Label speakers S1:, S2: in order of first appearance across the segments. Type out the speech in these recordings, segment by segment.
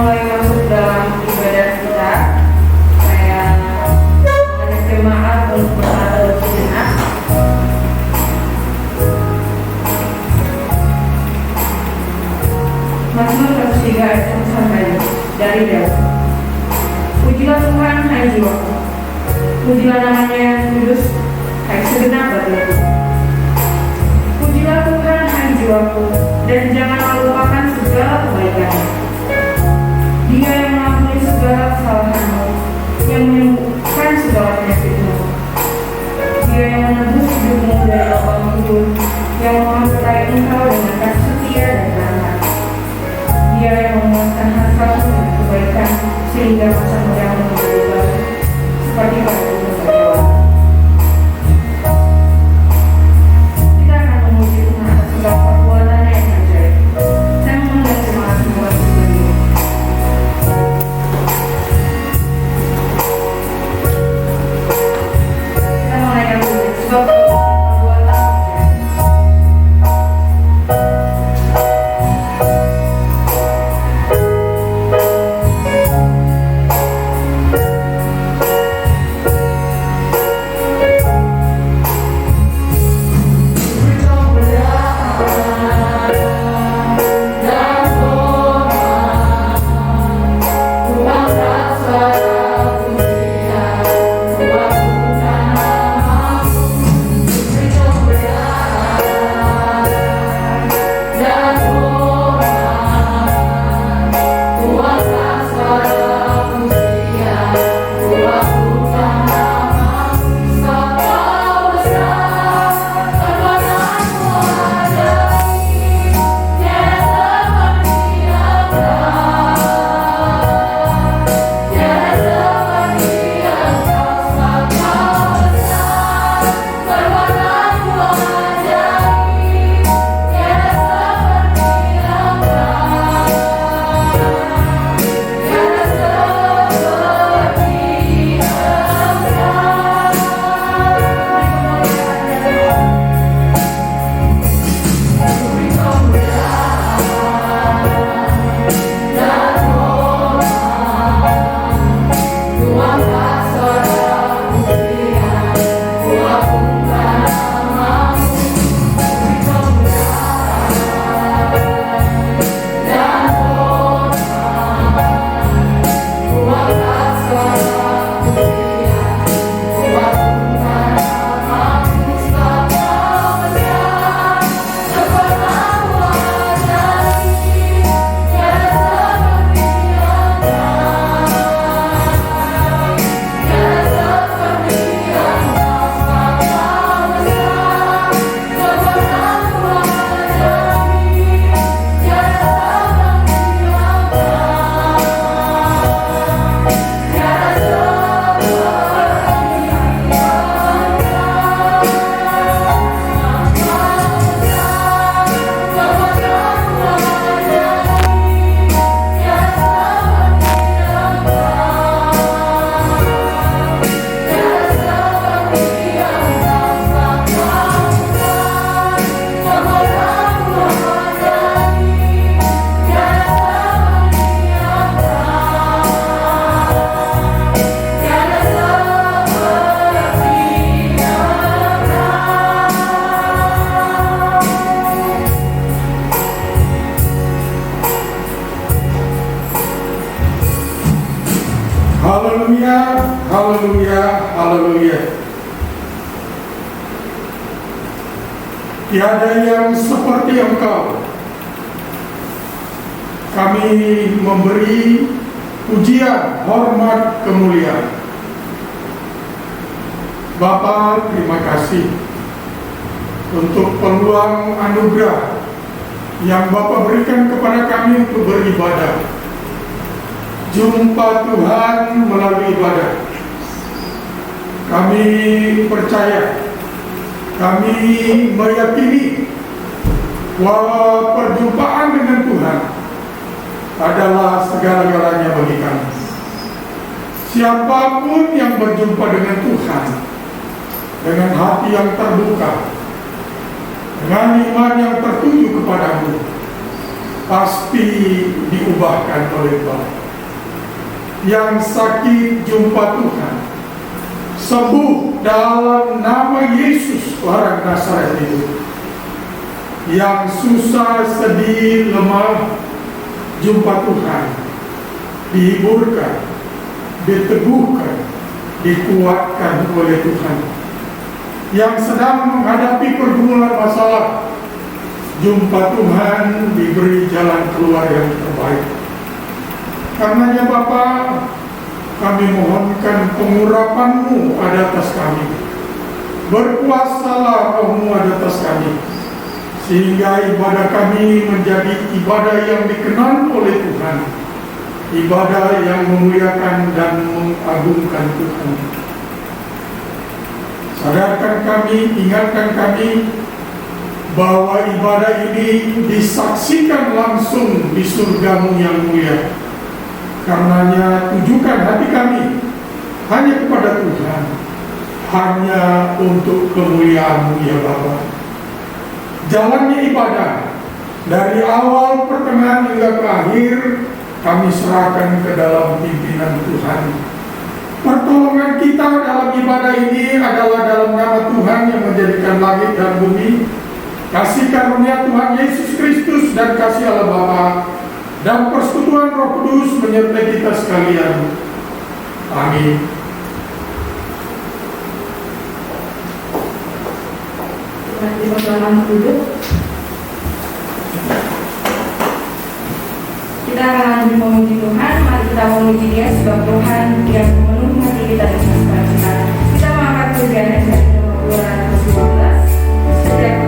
S1: mulai masuk dalam ibadah kita, saya mengajak jemaat untuk bertaruh sejenak. Mazmur 103 ayat 1 dari Daud. Pujilah Tuhan, hai jiwaku. Pujilah namanya yang kudus, hai segenap batinku. Pujilah Tuhan, hai jiwaku, dan jangan lupakan segala kebaikannya. Dia yang mengampuni segala kesalahanmu, yang menyembuhkan segala penyakitmu. Dia yang menebus hidupmu dari lubang kubur, yang memangkai engkau dengan kasih setia dan rahmat. Dia yang memuaskan hasratmu dengan kebaikan, sehingga masa mudamu menjadi baru, seperti pada gunung berjalan. Kita akan memuji Tuhan atas segala perbuatannya yang ajaib. Saya mengundang jemaat semua untuk berdiri. Kita menaikkan puji sebab perbuatan ajaib.
S2: Haleluya, haleluya, haleluya. Tiada yang seperti Engkau. Kami memberi pujian, hormat, kemuliaan. Bapa, terima kasih untuk peluang anugerah yang Bapa berikan kepada kami untuk beribadah. Jumpa Tuhan melalui ibadah. Kami percaya, kami meyakini bahwa perjumpaan dengan Tuhan adalah segala-galanya bagi kami. Siapapun yang berjumpa dengan Tuhan dengan hati yang terbuka, dengan iman yang tertuju kepadamu, pasti diubahkan oleh Bapa. Yang sakit jumpa Tuhan, sembuh dalam nama Yesus orang Nazaret itu. Yang susah, sedih, lemah, jumpa Tuhan, dihiburkan, diteguhkan, dikuatkan oleh Tuhan. Yang sedang menghadapi pergumulan masalah, jumpa Tuhan, diberi jalan keluar yang terbaik. Karenanya Bapa, kami mohonkan pengurapan-Mu ada atas kami. Berkuasalah Roh-Mu ada atas kami, sehingga ibadah kami menjadi ibadah yang dikenal oleh Tuhan, ibadah yang memuliakan dan mengagungkan Tuhan. Sadarkan kami, ingatkan kami bahwa ibadah ini disaksikan langsung di surga-Mu yang mulia. Karenanya tujukan hati kami hanya kepada Tuhan, hanya untuk kemuliaan-Mu ya Bapa. Jalannya ibadah dari awal, pertengahan hingga ke akhir kami serahkan ke dalam pimpinan Tuhan. Pertolongan kita dalam ibadah ini adalah dalam nama Tuhan yang menjadikan langit dan bumi, kasih karunia Tuhan Yesus Kristus dan kasih Allah Bapa dan persekutuan Roh Kudus menyertai kita sekalian. Amin.
S1: Mari bersama duduk. Kita akan lanjut memuji Tuhan. Mari kita memuji Dia sebab Tuhan yang memenuhi hati kita dengan sukacita. Kita mengangkat pujian yang dari nomor 212. Setiap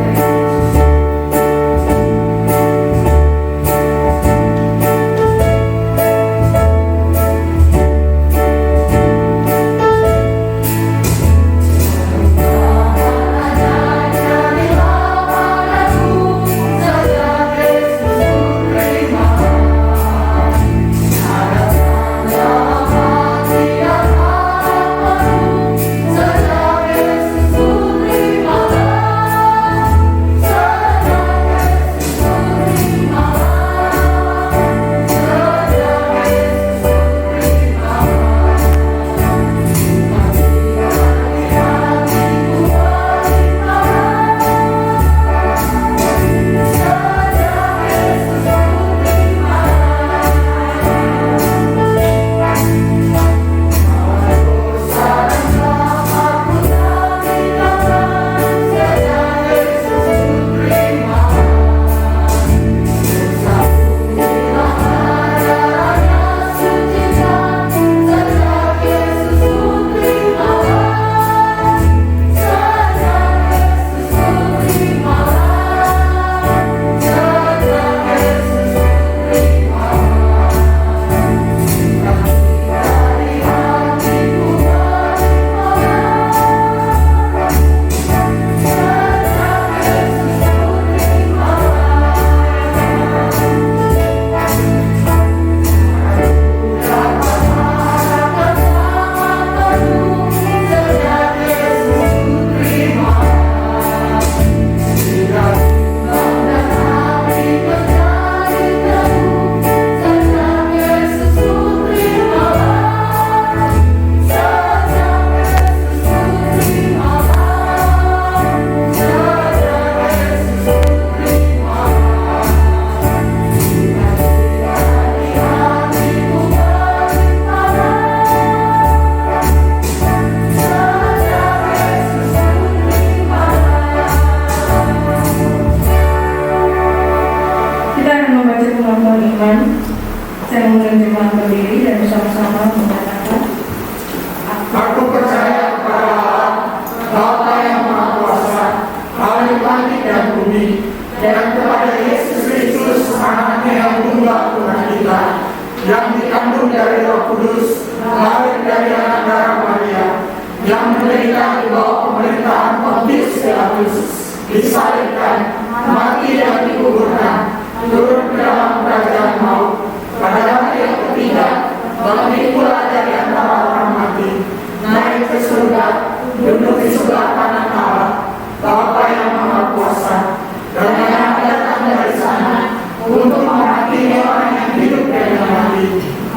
S1: saya menerjemahkan berdiri dan bersama-sama mengatakan,
S2: Aku percaya kepada Allah, Bapa yang Maha Kuasa, Khalik langit dan bumi, dan kepada Yesus Kristus, Anaknya yang tunggal Tuhan kita, yang dikandung dari Roh Kudus, lahir dari anak darah Maria, yang menderita di bawah pemerintahan Pontius Pilatus, disalibkan, mati dan dikuburkan, turun ke dalam kerajaan maut. Pada hari yang ketiga, bangkit pula dari antara orang mati, naik ke surga, duduk di sebelah kanan Allah, Bapa yang Maha Kuasa, dan yang akan datang dari sana untuk menghakimi orang yang hidup dan yang mati.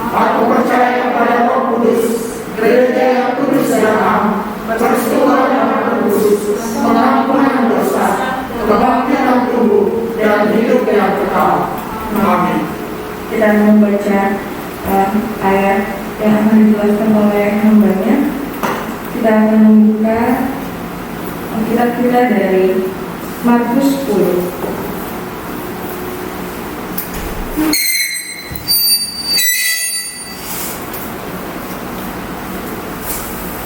S2: Aku percaya kepada Roh Kudus, gereja yang kudus dan am, persekutuan yang kudus, pengampunan dosa, kebangkitan tubuh, dan hidup yang kekal. Amin.
S1: Kita membaca ayat yang akan dijelaskan oleh hambanya. Kita akan membuka kitab kita dari Markus 10.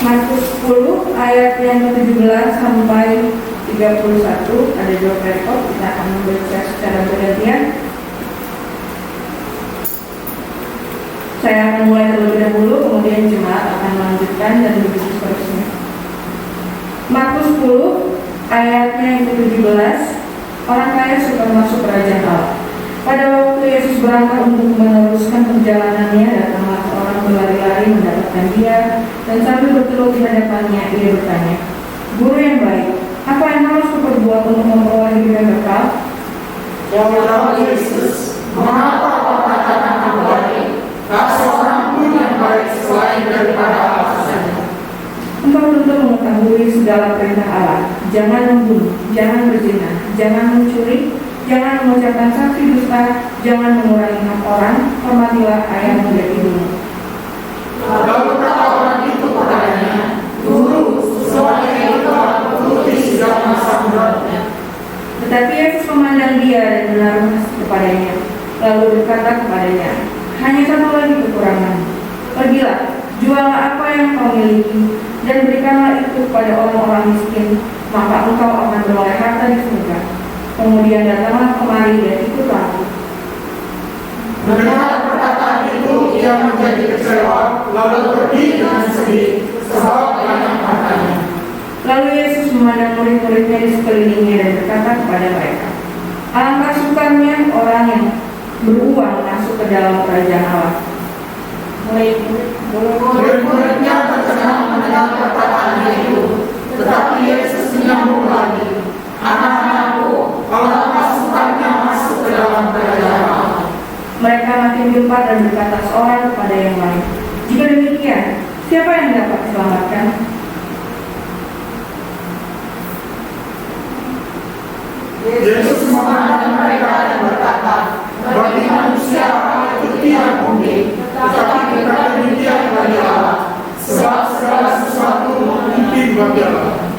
S1: Markus 10 ayat yang ke-17 sampai 31, ada 2 perikop. Kita akan membaca secara bergantian. Saya akan mulai terlebih dahulu, kemudian jemaat akan melanjutkan dan begitu seterusnya. Markus 10 ayatnya yang ke-17, orang kaya suka masuk kerajaan Allah. Pada waktu Yesus berangkat untuk meneruskan perjalanannya, datanglah seorang berlari-lari mendapatkan dia, dan sambil berteduh di hadapannya, ia bertanya, "Guru yang baik, apa yang harus kuperbuat untuk memperoleh hidup yang kekal?"
S2: Jawab Yesus, "Mengapa kau katakan aku baik? Tak seorang pun yang baik selain daripada Allah saja.
S1: Engkau tentu mengetahui segala perintah Allah. Jangan membunuh, jangan berzina, jangan mencuri, jangan mengucapkan saksi dusta, jangan mengurangi hak orang, hormatilah ayahmu dan ibumu."
S2: Lalu kata orang itu kepadanya, "Guru, semuanya itu telah kuturuti sejak masa mudanya."
S1: Tetapi Yesus memandang dia dan menaruh kasih kepadanya, lalu berkata kepadanya, "Hanya satu lagi kekurangan. Pergilah, jualah apa yang kau miliki, dan berikanlah itu kepada orang-orang miskin, maka engkau akan beroleh harta di surga. Kemudian datanglah kemari dan ikutlah aku."
S2: Mendengar perkataan itu, ia menjadi kecewa, lalu pergi dengan sedih, sebab banyak hartanya.
S1: Lalu Yesus memandang murid-muridnya di sekelilingnya dan berkata kepada mereka, "Alangkah sukanya orang yang beruang masuk ke dalam kerajaan Allah."
S2: Murid-muridnya tercengang mendengar perkataan itu, tetapi Yesus menyambung lagi, "Anak-anakku, alangkah sukanya masuk ke dalam kerajaan Allah."
S1: Mereka makin gempar dan berkata seorang kepada yang lain, "Jika demikian, siapa yang dapat diselamatkan?"
S2: Yesus memandang mereka dan berkata, "Bagi manusia hal itu tidak mungkin, tetapi kepada demikian bagi Allah, sebab segala sesuatu mungkin bagi Allah."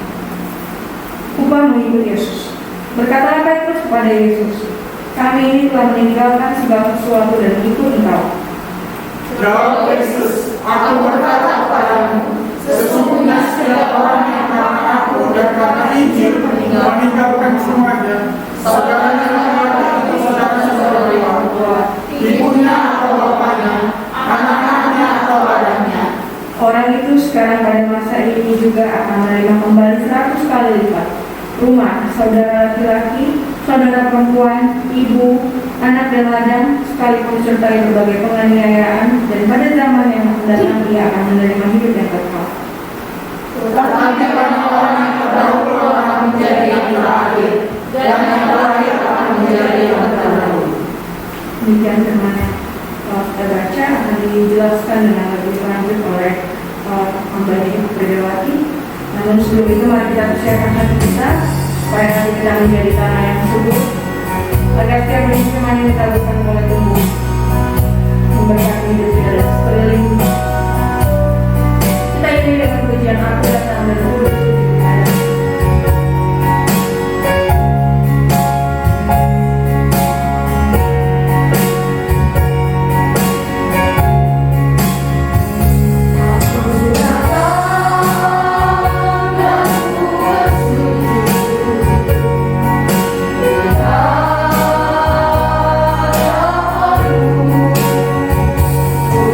S1: Upah mengikut Yesus. Berkatalah Petrus kepada Yesus, "Kami ini telah meninggalkan segala sesuatu dan mengikut Engkau."
S2: Jawab Yesus, "Aku berkata kepadamu, sesungguhnya setiap orang yang karena aku dan karena Injil meninggalkan semuanya, saudaranya laki-laki atau saudara-saudara orang tua, ibunya atau bapaknya, anak-anaknya atau ladangnya."
S1: Orang itu sekarang pada masa ini juga akan menerima kembali 100 kali lipat rumah, saudara laki-laki, saudara perempuan, ibu, anak dan ladang, sekalipun disertai berbagai penganiayaan, dan pada zaman yang akan datang ia akan menerima hidup yang kekal.
S2: Tetapi banyak orang yang terdahulu akan menjadi yang terakhir, dan yang terakhir akan menjadi yang terdahulu.
S1: Demikian firman yang kita baca akan dijelaskan dengan lebih lanjut oleh hamba Ibu Predawati. Namun sebelum itu mari kita persiapkan hati kita supaya nanti kita menjadi tanah yang subur, agar setiap benih firman yang kita lakukan boleh tumbuh memberkati hidup kita dan sekeliling. Kita ikuti dengan pujian Aku Datang dan Kudus.
S2: Ku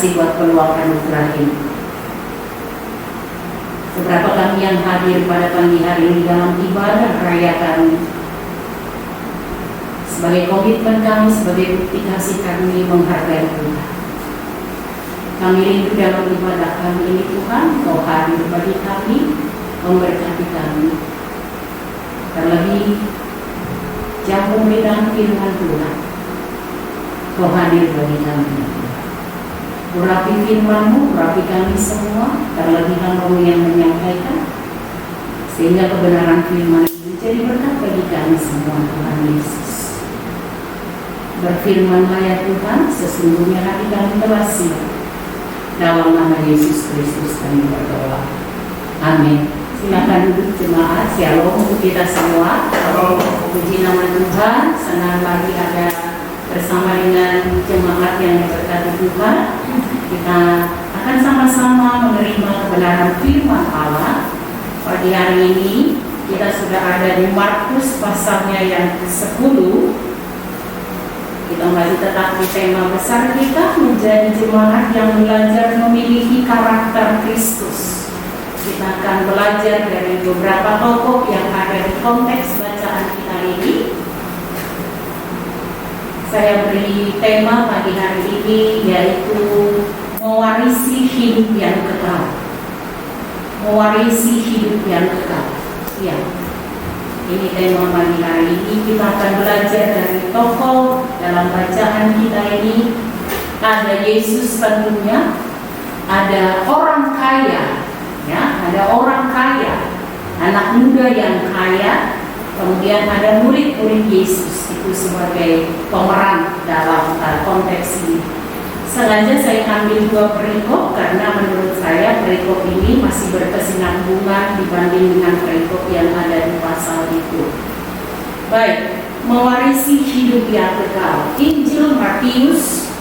S3: kasih buat peluang anugerah ini. Seberapa kami yang hadir pada pagi hari ini dalam ibadah raya kami, sebagai komitmen kami, sebagai bukti kasih kami menghargai Tuhan. Kami rindu dalam ibadah kami ini Tuhan, Kau hadir bagi kami, memberkati kami. Terlebih jam pemberitaan firman Tuhan, Kau hadir bagi kami. Urapi firman-Mu, urapi kami semua, terlebih hamba-Mu yang menyampaikan, sehingga kebenaran firman itu menjadi berkat bagi kami semua, Tuhan Yesus. Berfirman-Lah ya Tuhan, sesungguhnya hati kami telah siap. Dalam nama Yesus Kristus kami berdoa. Amin. Silakan duduk jemaat. Shalom untuk kita semua. Puji nama Tuhan. Senang lagi ada bersama dengan jemaat yang diberkati Tuhan. Kita akan sama-sama menerima kebenaran firman Allah. Pagi hari ini kita sudah ada di Markus pasalnya yang ke-10. Kita masih tetap di tema besar kita, menjadi jemaat yang belajar memiliki karakter Kristus. Kita akan belajar dari beberapa tokoh yang ada di konteks bacaan kita ini. Saya beri tema pagi hari ini yaitu mewarisi hidup yang kekal. Mewarisi hidup yang kekal. Ya. Ini tema pagi hari ini. Kita akan belajar dari tokoh dalam bacaan kita ini. Ada Yesus tentunya, ada orang kaya, ya, ada orang kaya, anak muda yang kaya, kemudian ada murid-murid Yesus itu sebagai pemeran dalam konteks ini. Sengaja saya ambil dua perikop karena menurut saya perikop ini masih berkesinambungan dibanding dengan perikop yang ada di pasal itu. Baik, mewarisi hidup yang kekal. Injil Matius,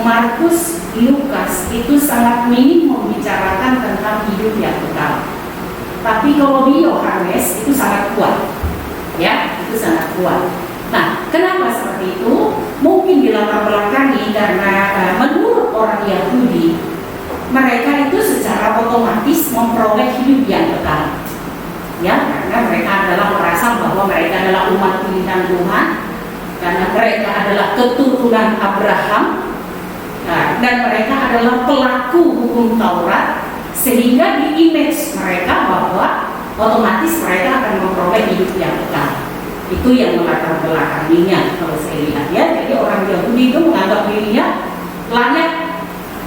S3: Markus, Lukas itu sangat minim membicarakan tentang hidup yang kekal. Tapi kalau di Yohanes itu sangat kuat, ya, itu sangat kuat. Nah, kenapa seperti itu? Mungkin dilatar belakangi karena menurut orang Yahudi, mereka itu secara otomatis memperoleh hidup yang kekal, ya, karena mereka adalah merasa bahwa mereka adalah umat pilihan Tuhan, karena mereka adalah keturunan Abraham, dan mereka adalah pelaku hukum Taurat, sehingga di image mereka bahwa otomatis mereka akan memperoleh hidup yang kekal. Itu yang melatar belakanginya kalau saya lihat, ya. Jadi orang Yahudi itu menganggap dirinya layak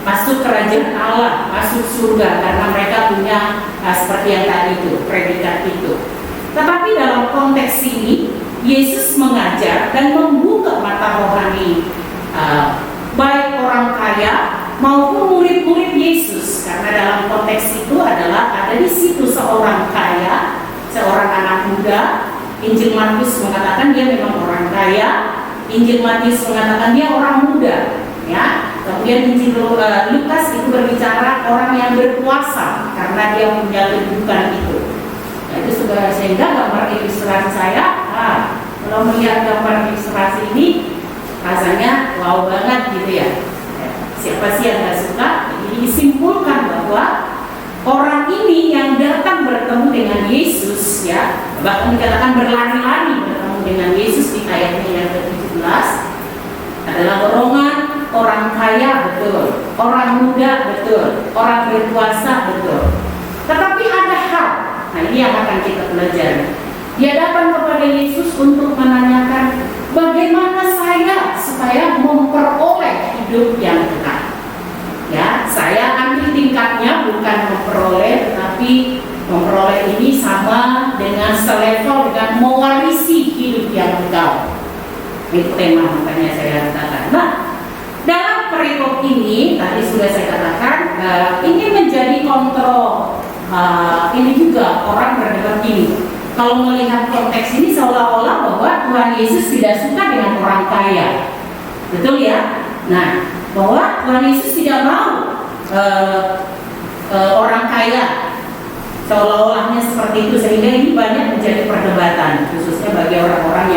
S3: masuk kerajaan Allah, masuk surga karena mereka punya seperti yang tadi itu, predikat itu. Tetapi dalam konteks ini Yesus mengajar dan membuka mata rohani baik orang kaya maupun murid-murid Yesus, karena dalam konteks itu adalah ada di situ seorang kaya, seorang anak muda. Injil Markus mengatakan dia memang orang kaya, Injil Matius mengatakan dia orang muda, ya. Kemudian Injil Lukas itu berbicara orang yang berkuasa karena dia punya kedudukan itu. Nah, itu sudah, sehingga gambar ilustrasi saya, kalau melihat gambar ilustrasi ini rasanya wow banget gitu ya. Siapa sih yang nggak suka? Jadi disimpulkan bahwa orang ini yang datang bertemu dengan Yesus, ya, bahkan dikatakan berlari-lari bertemu dengan Yesus di ayatnya yang ke-17, adalah golongan orang kaya, betul, orang muda, betul, orang berkuasa, betul. Tetapi ada hal, nah ini yang akan kita pelajari. Dia datang kepada Yesus untuk menanyakan bagaimana saya supaya memperoleh hidup yang kekal. Ya, saya ambil tingkatnya bukan memperoleh, tetapi memperoleh ini sama dengan selevel dengan mewarisi hidup yang kekal. Itu tema makanya saya katakan. Nah, dalam perikop ini tadi sudah saya katakan ini menjadi kontrol. Ini juga orang berdebat gini. Kalau melihat konteks ini seolah-olah bahwa Tuhan Yesus tidak suka dengan orang kaya, betul ya? Nah, bahwa Tuhan Yesus tidak mau orang kaya, seolah-olahnya seperti itu, sehingga ini banyak menjadi perdebatan khususnya bagi orang-orang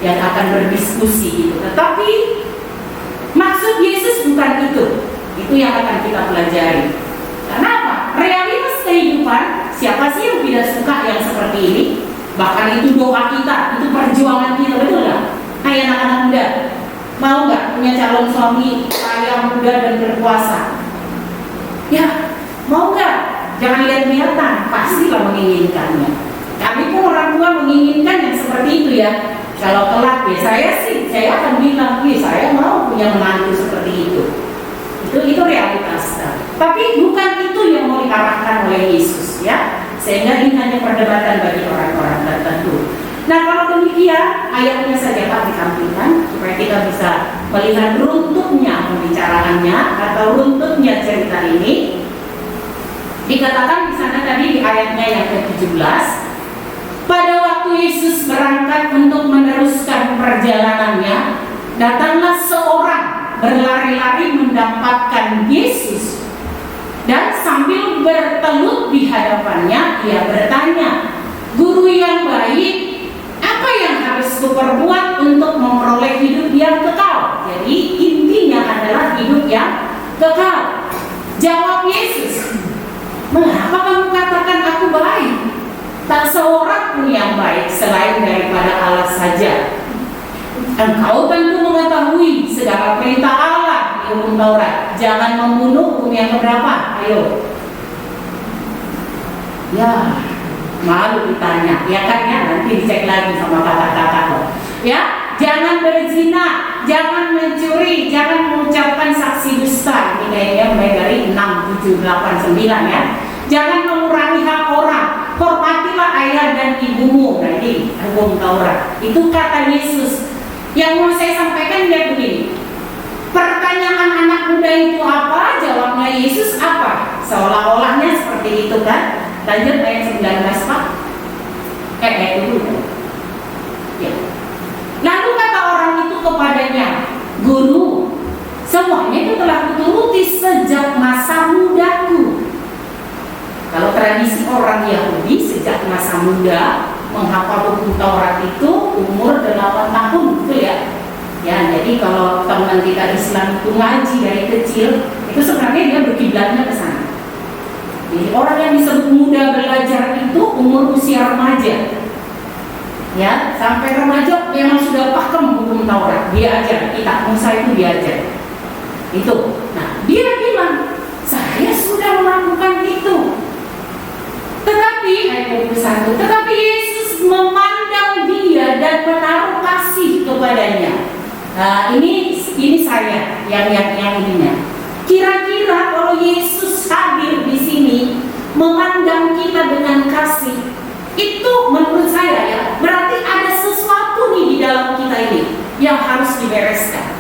S3: yang akan berdiskusi gitu. Tetapi maksud Yesus bukan itu, Itu yang akan kita pelajari. Kenapa? Realitas kehidupan, siapa sih yang tidak suka yang seperti ini? Bahkan itu doa kita, itu perjuangan kita, betul nggak? Hai anak-anak muda, mau nggak punya calon suami kaya, muda dan berkuasa? Ya, mau nggak? Jangan lihat-lihatan, pastilah menginginkannya. Kami pun orang tua menginginkan yang seperti itu ya. Kalau kelak ya saya akan bilang, saya mau punya menantu seperti itu. Itu realitas. Tapi bukan itu yang mau diarahkan oleh Yesus ya. Sehingga ini hanya perdebatan bagi orang-orang tertentu. Nah kalau demikian ayatnya saja Pak ditampilkan supaya kita bisa melihat runtutnya pembicaraannya atau runtutnya cerita ini. Dikatakan di sana tadi di ayatnya yang ke-17, pada waktu Yesus berangkat untuk meneruskan perjalanannya, datanglah seorang berlari-lari mendapatkan Yesus dan sambil bertelut di hadapannya, ia bertanya, "Guru yang baik, apa yang harus kuperbuat untuk memperoleh hidup yang kekal?" Jadi intinya adalah hidup yang kekal. Jawab Yesus, "Mengapa kamu katakan aku baik? Tak seorang pun yang baik selain daripada Allah saja. Engkau tentu mengetahui segala perintah Allah di hukum Taurat. Jangan membunuh, hukum yang keberapa? Ayo." Ya, malu ditanya, ya kan ya, nanti dicek lagi sama kakak-kakak loh. Ya, jangan berzina, jangan mencuri, jangan mengucapkan saksi dusta. Ini kayaknya mulai dari 6, 7, 8, 9 ya. Jangan mengurangi hak orang. Hormatilah ayah dan ibumu. Nah ini hukum Taurat. Itu kata Yesus. Yang mau saya sampaikan dia begini. Pertanyaan anak muda itu apa? Jawabnya Yesus apa? Seolah-olahnya seperti itu kan. Lanjut ayat 19 Pak. Dulu. Ya. Lalu kata orang itu kepadanya, "Guru, semuanya itu telah kuturuti sejak masa mudaku." Kalau tradisi orang Yahudi sejak masa muda menghafal buku Taurat itu umur 8 tahun, betul ya? Ya, jadi kalau teman kita Islam itu ngaji dari kecil, itu sebenarnya dia berkiblatnya ke sana. Jadi orang yang disebut muda belajar itu umur usia remaja. Ya, sampai remaja memang sudah paham hukum Taurat, dia ajar, kitab Musa itu diajar. Itu. Nah, dia bilang, "Saya sudah melakukan itu." Tetapi Yesus memandang dia dan menaruh kasih kepadanya. Nah, ini saya yang ininya. Kira-kira kalau Yesus hadir di sini memandang kita dengan kasih, itu menurut saya ya, berarti ada sesuatu nih di dalam kita ini yang harus dibereskan.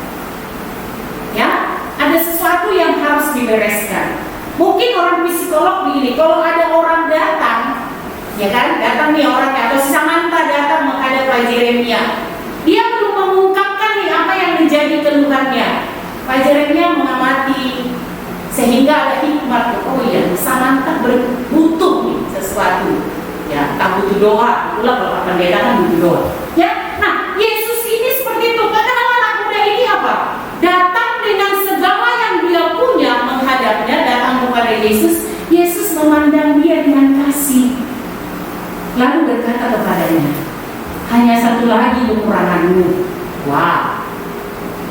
S3: Ya, ada sesuatu yang harus dibereskan. Mungkin orang psikolog begini, kalau ada orang datang, ya kan, datang nih orang atau si Samantha datang menghadap Pak Jeremia, dia belum mengungkapkan nih apa yang menjadi keluhannya. Pak Jeremia mengamati sehingga ada hikmat. Oh iya, Samantha butuh nih sesuatu. Ya, tak butuh doa. Itulah kalau akan dia datang butuh doa. Ya, nah Yesus ini seperti itu. Padahal anak muda ini apa? Datang dengan segala yang dia punya menghadapnya, datang kepada Yesus. Yesus memandang dia dengan kasih, lalu berkata kepadanya, "Hanya satu lagi kekuranganmu." Wah,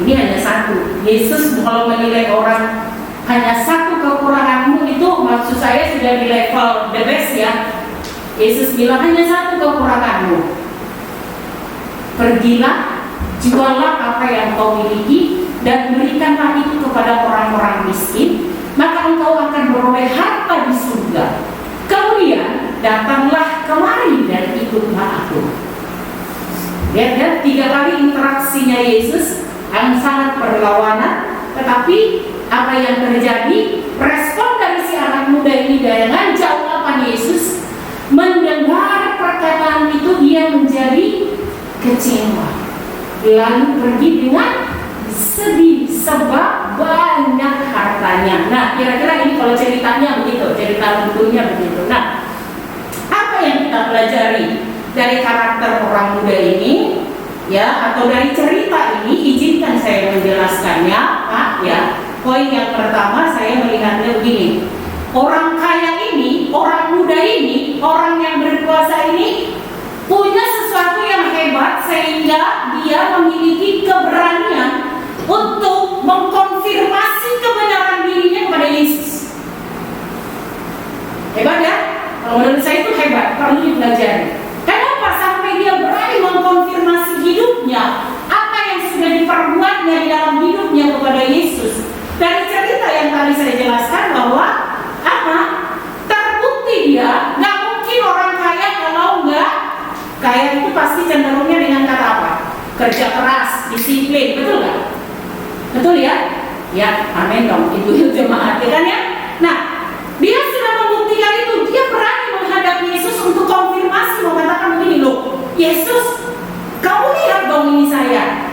S3: ini hanya satu. Yesus kalau menilai orang hanya satu kekuranganmu, itu maksud saya sudah di level the best ya. Yesus bilang hanya satu kekuranganmu. Pergilah, juallah apa yang kau miliki dan berikanlah itu kepada orang-orang miskin, maka engkau akan beroleh harta di surga. Kemudian datanglah kemari dan ikutlah aku. Lihat 3 kali interaksinya Yesus yang sangat berlawanan, tetapi apa yang terjadi? Respon dari si anak muda ini dengan jawaban Yesus, mendengar perkataan itu dia menjadi kecewa, lalu pergi dengan sedih sebab banyak hartanya. Nah, kira-kira ini kalau ceritanya begitu, cerita bukunya begitu. Nah, apa yang kita pelajari dari karakter orang muda ini, ya, atau dari cerita ini? Izinkan saya menjelaskannya, Pak, ya. poin yang pertama saya melihatnya begini. Orang kaya ini, orang muda ini, orang yang berkuasa ini punya sesuatu yang hebat sehingga dia memiliki keberanian untuk mengkonfirmasi kebenaran dirinya kepada Yesus. Hebat ya? Kalau menurut saya itu hebat, perlu dipelajari. Kenapa sampai dia berani mengkonfirmasi hidupnya, apa yang sudah diperbuatnya di dalam hidupnya kepada Yesus? Dari cerita yang tadi saya jelaskan bahwa apa? Terbukti dia nggak mungkin orang kaya kalau nggak kaya itu pasti cenderungnya dengan kata apa? Kerja keras, disiplin, betul nggak? Betul ya? Ya, amin dong, ibu jemaat ya kan ya? Nah, dia sudah membuktikan itu, dia berani menghadap Yesus untuk konfirmasi, mengatakan begini loh, Yesus, kamu lihat dong ini saya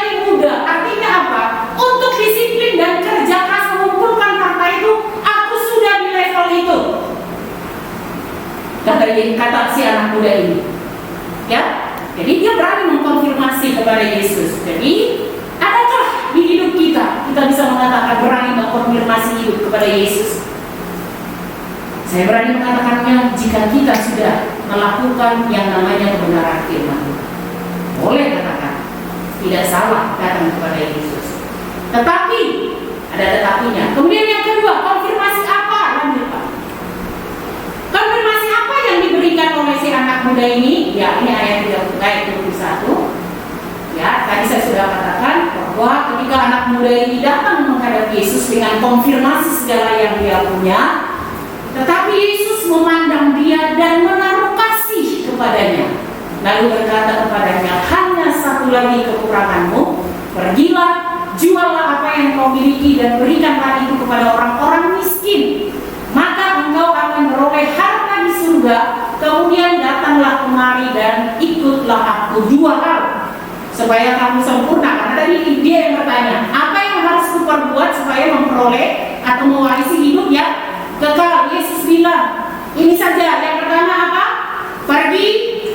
S3: ini muda, artinya apa? Untuk disiplin dan kerja keras mengumpulkan harta itu, aku sudah di level itu. Kata si anak muda ini, ya. Jadi dia berani mengkonfirmasi kepada Yesus. Jadi adakah di hidup kita bisa mengatakan berani mengkonfirmasi hidup kepada Yesus? Saya berani mengatakannya jika kita sudah melakukan yang namanya kebenaran firman. Boleh katakan, tidak salah datang kepada Yesus. Tetapi, ada tetapinya. Kemudian yang kedua, konfirmasi apa? Lanjut Pak. Konfirmasi apa yang diberikan oleh si anak muda ini? Ya, ini ayat 21. Ya, tadi saya sudah katakan bahwa ketika anak muda ini datang menghadap Yesus dengan konfirmasi segala yang dia punya, tetapi Yesus memandang dia dan menaruh kasih kepadanya. Lalu berkata kepadanya, hanya satu lagi kekuranganmu, pergilah, juallah apa yang kau miliki dan berikanlah itu kepada orang-orang miskin. Maka engkau akan beroleh harta di surga. Kemudian datanglah kemari dan ikutlah aku. Dua hal supaya kamu sempurna. Karena tadi dia yang bertanya, apa yang harus kuperbuat supaya memperoleh atau mewarisi hidup ya kekal? Yesus bilang, ini saja. Yang pertama apa? Pergi,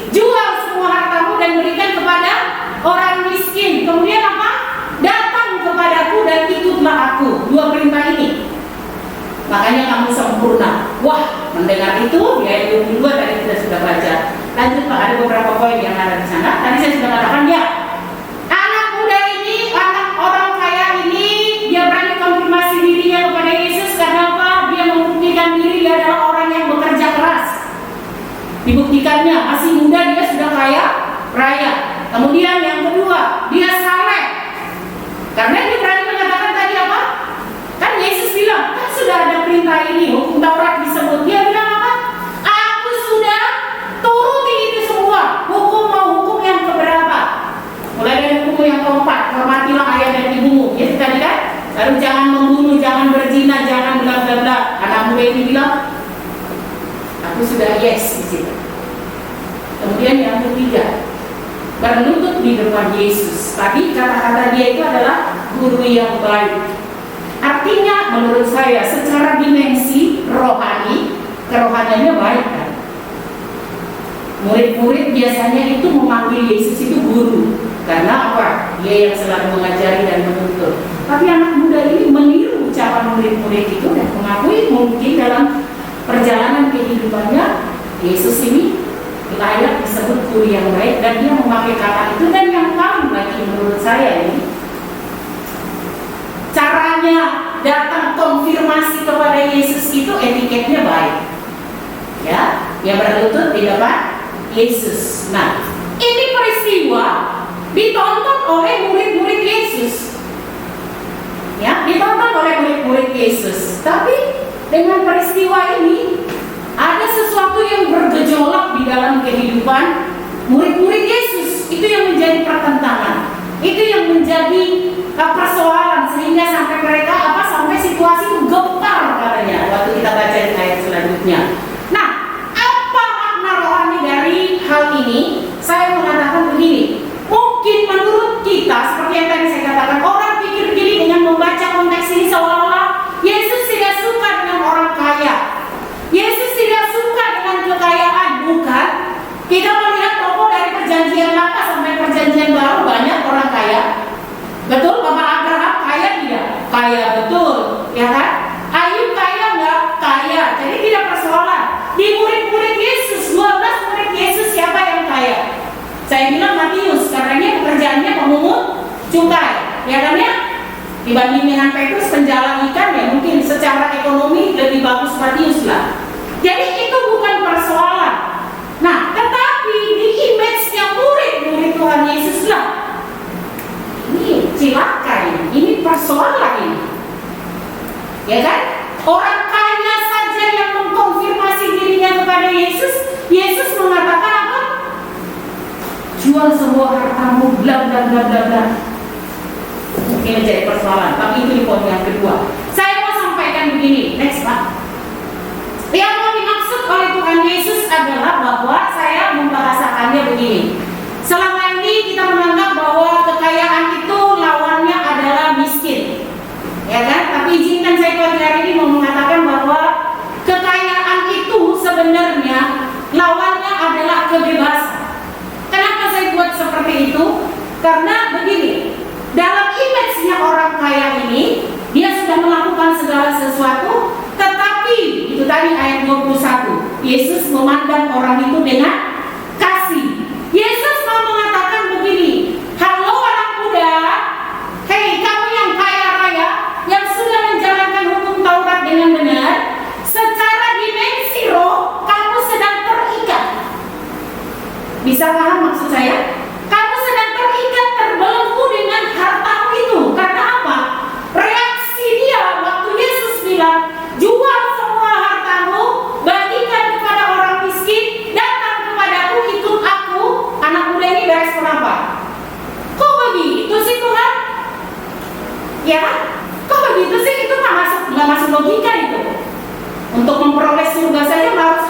S3: jual semua hartamu dan berikan kepada orang miskin. Kemudian apa? Datang kepadaku dan ikutlah aku. Dua perintah ini. Makanya kamu sempurna. Wah, mendengar itu di ayat 22 tadi kita sudah baca. Lanjut Pak, ada beberapa poin yang ada di sana. Tadi saya sudah katakan ya. Anak muda ini, anak orang kaya ini, dia berani konfirmasi dirinya kepada Yesus karena apa? Dia membuktikan diri dia adalah orang yang bekerja keras. Dibuktikannya masih muda dia sudah kaya raya. Kemudian yang kedua, dia saleh. Karena dia berani mengatakan tadi apa? Kan Yesus bilang, kan sudah ada perintah ini, hukum Taurat disebut. Dia bilang apa? Aku sudah turuti itu semua. Hukum mau hukum yang keberapa? Mulai dari hukum yang keempat, hormatilah ayah dan ibumu. Ya tadi kan? Lalu jangan membunuh, jangan berzina, jangan bla bla bla. Anak muda ini bilang, aku sudah yes di situ. Kemudian yang ketiga, berlutut di depan Yesus. Tadi kata-kata dia itu adalah guru yang baik. Artinya menurut saya secara dimensi rohani, kerohaniannya baik kan. Murid-murid biasanya itu memanggil Yesus itu guru. Karena apa? Dia yang selalu mengajari dan menuntut. Tapi anak muda ini meniru ucapan murid-murid itu dan mengakui mungkin dalam perjalanan kehidupannya Yesus ini layak disebut guru yang baik dan dia memakai kata itu. Dan yang paling lagi menurut saya ini, caranya datang konfirmasi kepada Yesus itu etiketnya baik. Ya, yang berlutut di depan Yesus. Nah, ini peristiwa ditonton oleh murid-murid Yesus. Ya, ditonton oleh murid-murid Yesus. Tapi dengan peristiwa ini ada sesuatu yang bergejolak di dalam kehidupan murid-murid Yesus. Itu yang menjadi pertentangan. Itu yang menjadi persoalan sehingga sampai mereka sampai situasi itu gempar katanya waktu kita baca di ayat selanjutnya. Nah, apa makna rohani dari hal ini? Saya mengatakan begini, mungkin menurut kita seperti yang tadi saya katakan, orang pikir begini dengan membaca konteks ini seolah-olah Yesus tidak suka dengan orang kaya, Yesus tidak suka dengan kekayaan. Bukan. Kita melihat tokoh dari perjanjian lama sampai perjanjian baru banyak orang kaya. Betul, Bapak Abraham kaya tidak? Kaya betul. di murid-murid Yesus, 12 murid Yesus, siapa yang kaya? Saya bilang Matius, karena dia pekerjaannya memungut cukai, ya kan ya? Dibanding dengan Petrus penjala ikan, ya mungkin secara ekonomi lebih bagus Matius lah. Jadi itu bukan persoalan. Nah, tetapi di image-nya murid Tuhan Yesus lah, ini cilaka ini persoalan ini, ya kan? Orang kaya saja yang mengkonfirmasi dirinya kepada Yesus, Yesus mengatakan apa? Jual semua hartamu, bla bla bla bla bla. Ini menjadi persoalan, tapi itu di poin yang kedua. Saya mau sampaikan begini, next Pak. Yang mau dimaksud oleh Tuhan Yesus adalah bahwa saya membahasakannya begini. Selama ini kita menganggap bahwa kekayaan itu lawannya adalah miskin, ya kan? Tapi izinkan saya pagi hari ini mau mengatakan bahwa kekayaan itu sebenarnya lawannya adalah kebebasan. Kenapa saya buat seperti itu? Karena begini, dalam image-nya orang kaya ini, dia sudah melakukan segala sesuatu, tetapi itu tadi ayat 21, Yesus memandang orang itu dengan kasih. Yesus mau mengatakan begini, halo anak muda, hei kamu yang kaya raya, yang sudah menjalankan hukum Taurat dengan benar, secara dimensi roh kamu sedang terikat. Bisa paham maksud saya? Kamu sedang terikat, terbelenggu dengan hartamu itu. Karena apa? Reaksi dia waktu Yesus bilang, jual semua hartamu, bagikan kepada orang miskin, datang kepadaku, ikut aku. Anak muda ini berespon apa? Kok begitu sih Tuhan? Ya, kok begitu sih? Itu nggak masuk logika itu. Untuk memperoleh surga saja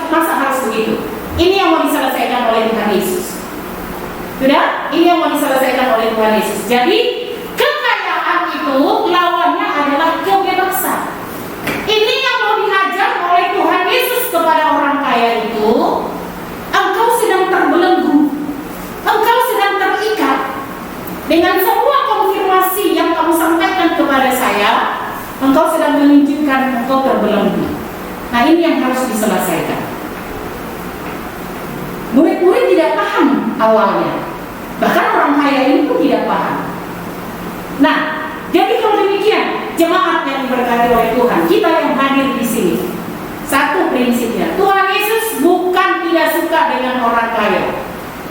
S3: masa harus begitu. Ini yang mau diselesaikan oleh Tuhan Yesus. Sudah? Ini yang mau diselesaikan oleh Tuhan Yesus. Jadi kekayaan itu lawannya adalah kebebasan. Ini yang mau diajar oleh Tuhan Yesus kepada orang kaya itu. Engkau sedang terbelenggu, engkau sedang terikat dengan semua konfirmasi yang kamu sampaikan kepada saya. Engkau sedang menunjukkan engkau terbelenggu. Nah, ini yang harus diselesaikan. Murid-murid tidak paham awalnya, bahkan orang kaya ini pun tidak paham. Nah, jadi kalau demikian, jemaat yang diberkati oleh Tuhan, kita yang hadir di sini, satu prinsipnya, Tuhan Yesus bukan tidak suka dengan orang kaya.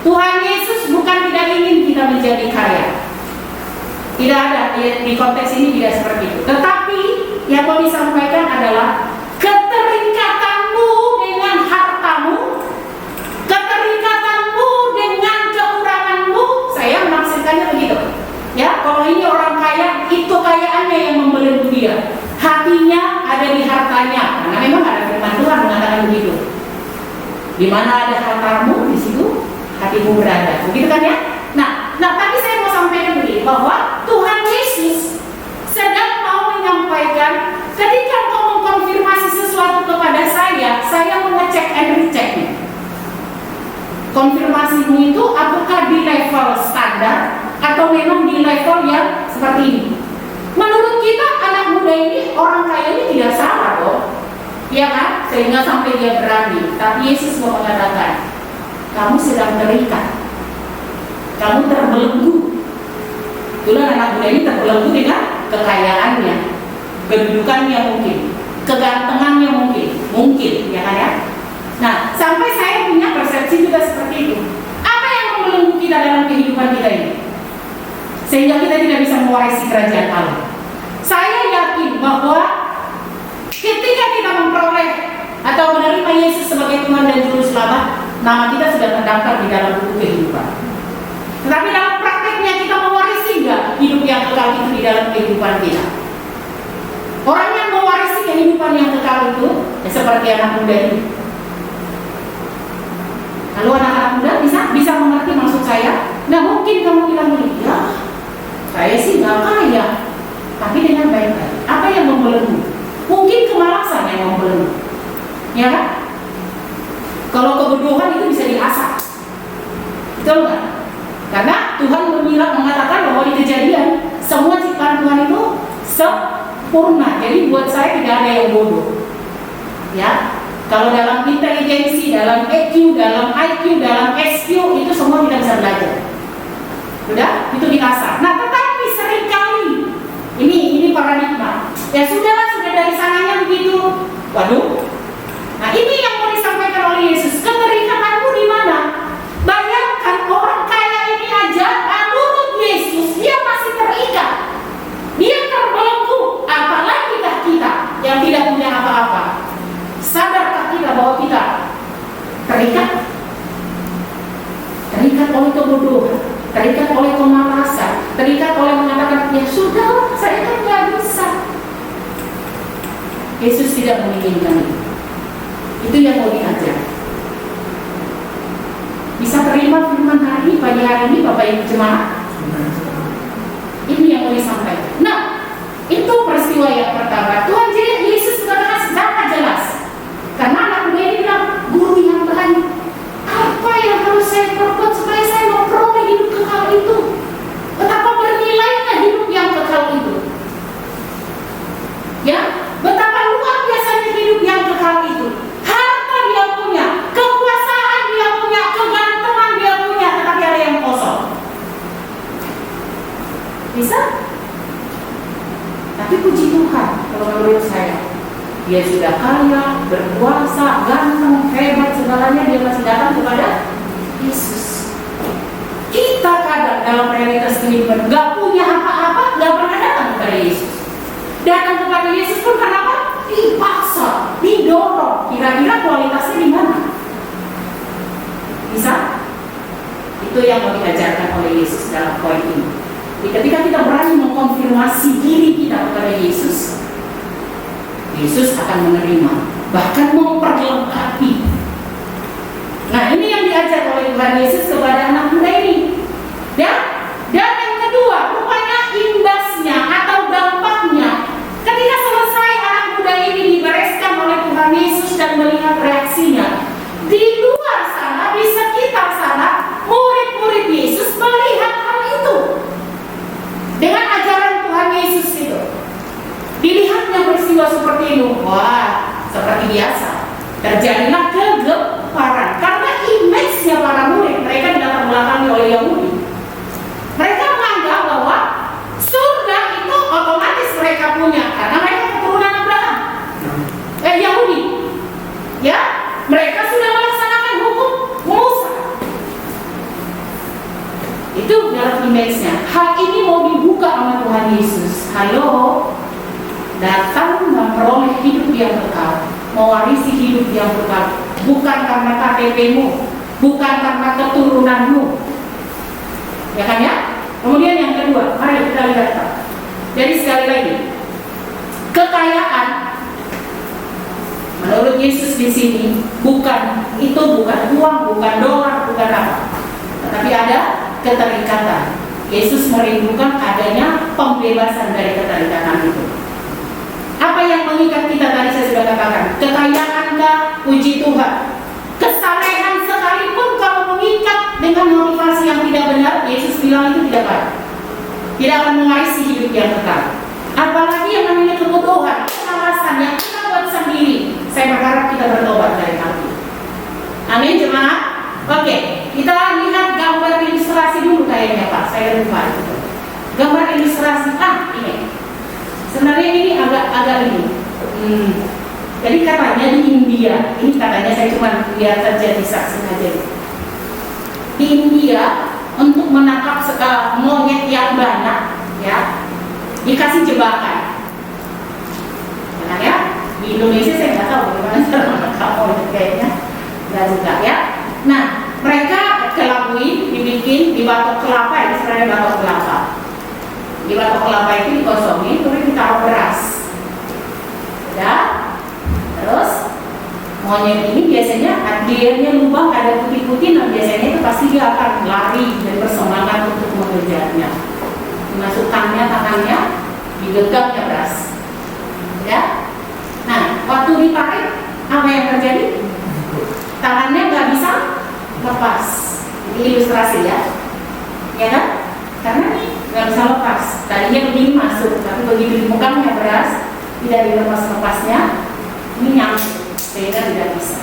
S3: Tuhan Yesus bukan tidak ingin kita menjadi kaya. Tidak ada di konteks ini tidak seperti itu. Tetapi yang mau disampaikan adalah keterikatanmu dengan hartamu, keterikatanmu dengan kekuranganmu. Saya menafsirkannya begitu. Ya, kalau ini orang kaya, itu kekayaannya yang membelenggu dia. Hatinya ada di hartanya. Karena memang ada firman Tuhan mengatakan begitu. Di mana ada hartamu, di situ hatimu berada. Begitu kan ya? Nah, tapi saya mau sampaikan begini, bahwa Tuhan Yesus sedang mau menyampaikan, ketika kau mengkonfirmasi sesuatu kepada saya mengecek and recheck. Konfirmasimu itu apakah di level standar atau memang di level yang seperti ini? Menurut kita anak muda ini, orang kaya ini tidak salah kok, ya kan? Sehingga sampai dia berani. Tapi Yesus mau mengatakan, kamu sedang terikat, kamu terbelenggu. Itulah anak muda ini terbelenggu dengan kekayaannya, kedudukannya mungkin, kegantengannya mungkin, ya kan ya? Nah, sampai saya punya persepsi juga seperti itu. Apa yang membelenggu kita dalam kehidupan kita ini, sehingga kita tidak bisa mewarisi kerajaan Allah? Saya yakin bahwa ketika kita memperoleh atau menerima Yesus sebagai Tuhan dan Juru Selamat, nama kita sudah terdaftar di dalam buku kehidupan. Tetapi dalam prakteknya kita mewarisi nggak hidup yang kekal itu di dalam kehidupan kita? Orang yang mewarisi kehidupan yang kekal itu ya seperti anak muda ini. Lalu anak-anak muda bisa mengerti maksud saya. Nah, mungkin kamu bilang begini, ya saya sih nggak kaya, tapi dengan baik-baik. Apa yang membelenggu? Mungkin kemalasan yang membelenggu, ya kan? Kalau kebodohan itu bisa diasah, betul nggak? Karena Tuhan mengatakan bahwa di Kejadian semua ciptaan Tuhan itu sempurna. Jadi buat saya tidak ada yang bodoh. Ya, kalau dalam intelijensi inteligensi, dalam EQ, dalam IQ, dalam SQ, itu semua kita bisa belajar. Udah, itu diasah. Nah, tetapi seringkali ini paradigma. Ya sudah dari sananya begitu. Waduh. Nah, ini yang mau disampaikan oleh Yesus. Keterikatanmu di mana? Bayangkan orang kaya ini aja, menurut Yesus dia masih terikat. Dia terbelenggu, apalagi kita yang tidak punya apa-apa. Sadarkah kita bahwa kita terikat? Terikat oleh kebodohan, terikat oleh kemalasan, terikat oleh mengatakan, ya sudah, saya kan nggak bisa. Yesus tidak menginginkan itu. Itu yang mau diajar. Bisa terima firman hari ini, pagi hari ini, Bapak Ibu Jemaat? Ini yang mau disampaikan. Nah, itu peristiwa yang pertama. Tuhan Yesus berkata sangat jelas. Karena anak muda ini bilang, guru yang baik, apa yang harus saya perbuat supaya saya memperoleh hidup kekal itu? Betapa bernilainya hidup yang kekal itu. Ya, betapa luar biasanya hidup yang kekal itu. Harta dia punya, kekuasaan dia punya, kegantengan dia punya, tetapi ada yang kosong. Bisa? Tapi puji Tuhan, kalau menurut saya, dia sudah kaya, berkuasa, ganteng, hebat, segalanya, dia masih datang kepada Yesus. Kita kadang dalam realitas kehidupan gak punya apa-apa, gak pernah datang kepada Yesus. Datang kepada Yesus pun kenapa? Dipaksa, didorong. Kira-kira kualitasnya di mana? Bisa? Itu yang mau diajarkan oleh Yesus dalam poin ini. Ketika kita berani mengkonfirmasi diri kita kepada Yesus, Yesus akan menerima, bahkan memperlengkapi. Nah, ini yang diajar oleh Tuhan Yesus kepada anak muda ini. Dan yang kedua, rupanya imbasnya atau dampaknya ketika selesai anak muda ini dibereskan oleh Tuhan Yesus dan melihat reaksinya, di luar sana, di sekitar sana, murid-murid Yesus melihat hal itu dengan ajaran Tuhan Yesus itu. Dilihatnya peristiwa seperti itu, wah, seperti biasa. Terjadilah kegemparan karena image-nya para murid, mereka dilatar belakangi oleh Yahudi. Mereka menganggap bahwa surga itu otomatis mereka punya karena mereka keturunan Abraham. Yahudi, ya, mereka sudah melaksanakan hukum Musa. Itu dalam image-nya. Hal ini mau dibuka sama Tuhan Yesus. Halo, datang memperoleh hidup yang kekal, mewarisi hidup yang kekal, bukan karena KTP-mu, bukan karena keturunanmu, ya kan ya? Kemudian yang kedua, mari kita lihat Pak. Jadi sekali lagi, kekayaan menurut Yesus di sini bukan uang, bukan dolar, bukan apa, tetapi ada keterikatan. Yesus merindukan adanya pembebasan dari keterikatan itu. Apa yang mengikat kita tadi saya sudah katakan, kekayaankah? Puji Tuhan. Kesalehan sekalipun kalau mengikat dengan motivasi yang tidak benar, Yesus bilang itu tidak baik. Tidak akan mewarisi hidup yang kekal. Apalagi yang namanya kebodohan, kemalasan yang kita buat sendiri. Saya berharap kita bertobat dari hati. Amin jemaat. Oke, kita lihat gambar ilustrasi dulu kayaknya Pak. Saya lupa itu. Gambar ilustrasi ini. Sebenarnya ini agak ini. Jadi katanya di India, ini katanya saya cuma lihat saja di saksi saja. Di India untuk menangkap monyet yang banyak, ya, dikasih jebakan. Ya, di Indonesia saya nggak tahu bagaimana cara menangkap monyet, kayaknya nggak juga ya. Nah, mereka kelabui, dibikin di batok kelapa, ini sebenarnya batok kelapa. Di batok kelapa itu dikosongin, terus ditaruh beras. Ya, terus monyet ini biasanya dianya lubang ada putih-putih, nah biasanya itu pasti dia akan lari dan bersemangat untuk mengejarnya. Dimasukkannya tangannya, digegapnya beras. Ya, nah waktu ditarik apa yang terjadi? Tangannya nggak bisa lepas. Ini ilustrasi ya, ya kan? Karena nggak bisa lepas. Tadinya begini masuk, tapi begitu dimukanya beras, tidak dilepas-lepasnya, ini nyangkut sehingga tidak bisa.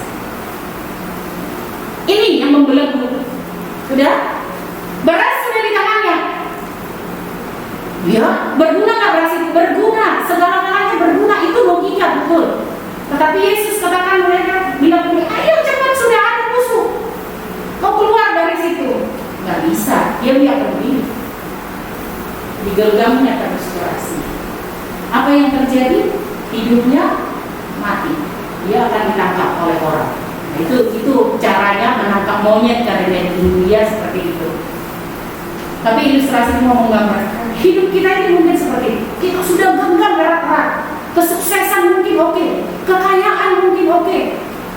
S3: Tapi Yesus katakan mereka bilang, ayo cepat, sudah ada musuh, kau keluar dari situ. Nggak bisa, dia akan begini. Digenggamnya transkurasi. Apa yang terjadi? Hidupnya mati. Dia akan ditangkap oleh orang. Nah, itu caranya menangkap monyet karena di dunia seperti itu. Tapi ilustrasi mau menggambarkan hidup kita ini mungkin seperti itu. Kita sudah genggam erat-erat. Kesuksesan mungkin oke, kekayaan mungkin oke,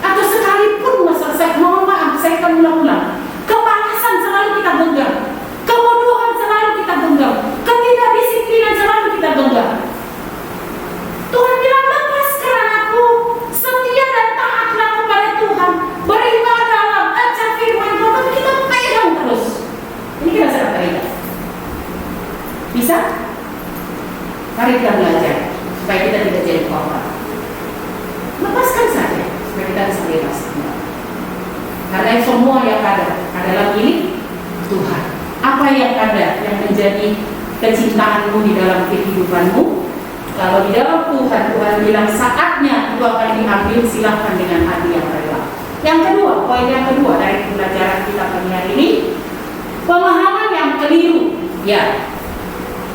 S3: atau sekalipun masalah mohon maaf, saya akan ulang-ulang. Kemalasan selalu kita genggam, kebodohan selalu kita genggam, ketidakdisiplinan selalu kita genggam. Tuhan bilang, lepaskan anakku, setia dan taatlah kepada Tuhan, beribadahlah, baca firman Tuhan, tapi kita pegang terus. Ini kita sedang terikat. Bisa? Mari kita belajar supaya kita tidak jadi korban. Lepaskan saja supaya kita bisa bebas. Karena semua yang ada adalah milik Tuhan. Apa yang ada yang menjadi kecintaanmu di dalam kehidupanmu? Kalau di dalam Tuhan bilang saatnya itu akan diambil, silahkan dengan hati yang rela. Yang kedua, poin yang kedua dari pembelajaran kita pagi hari ini, pemahaman yang keliru. Ya,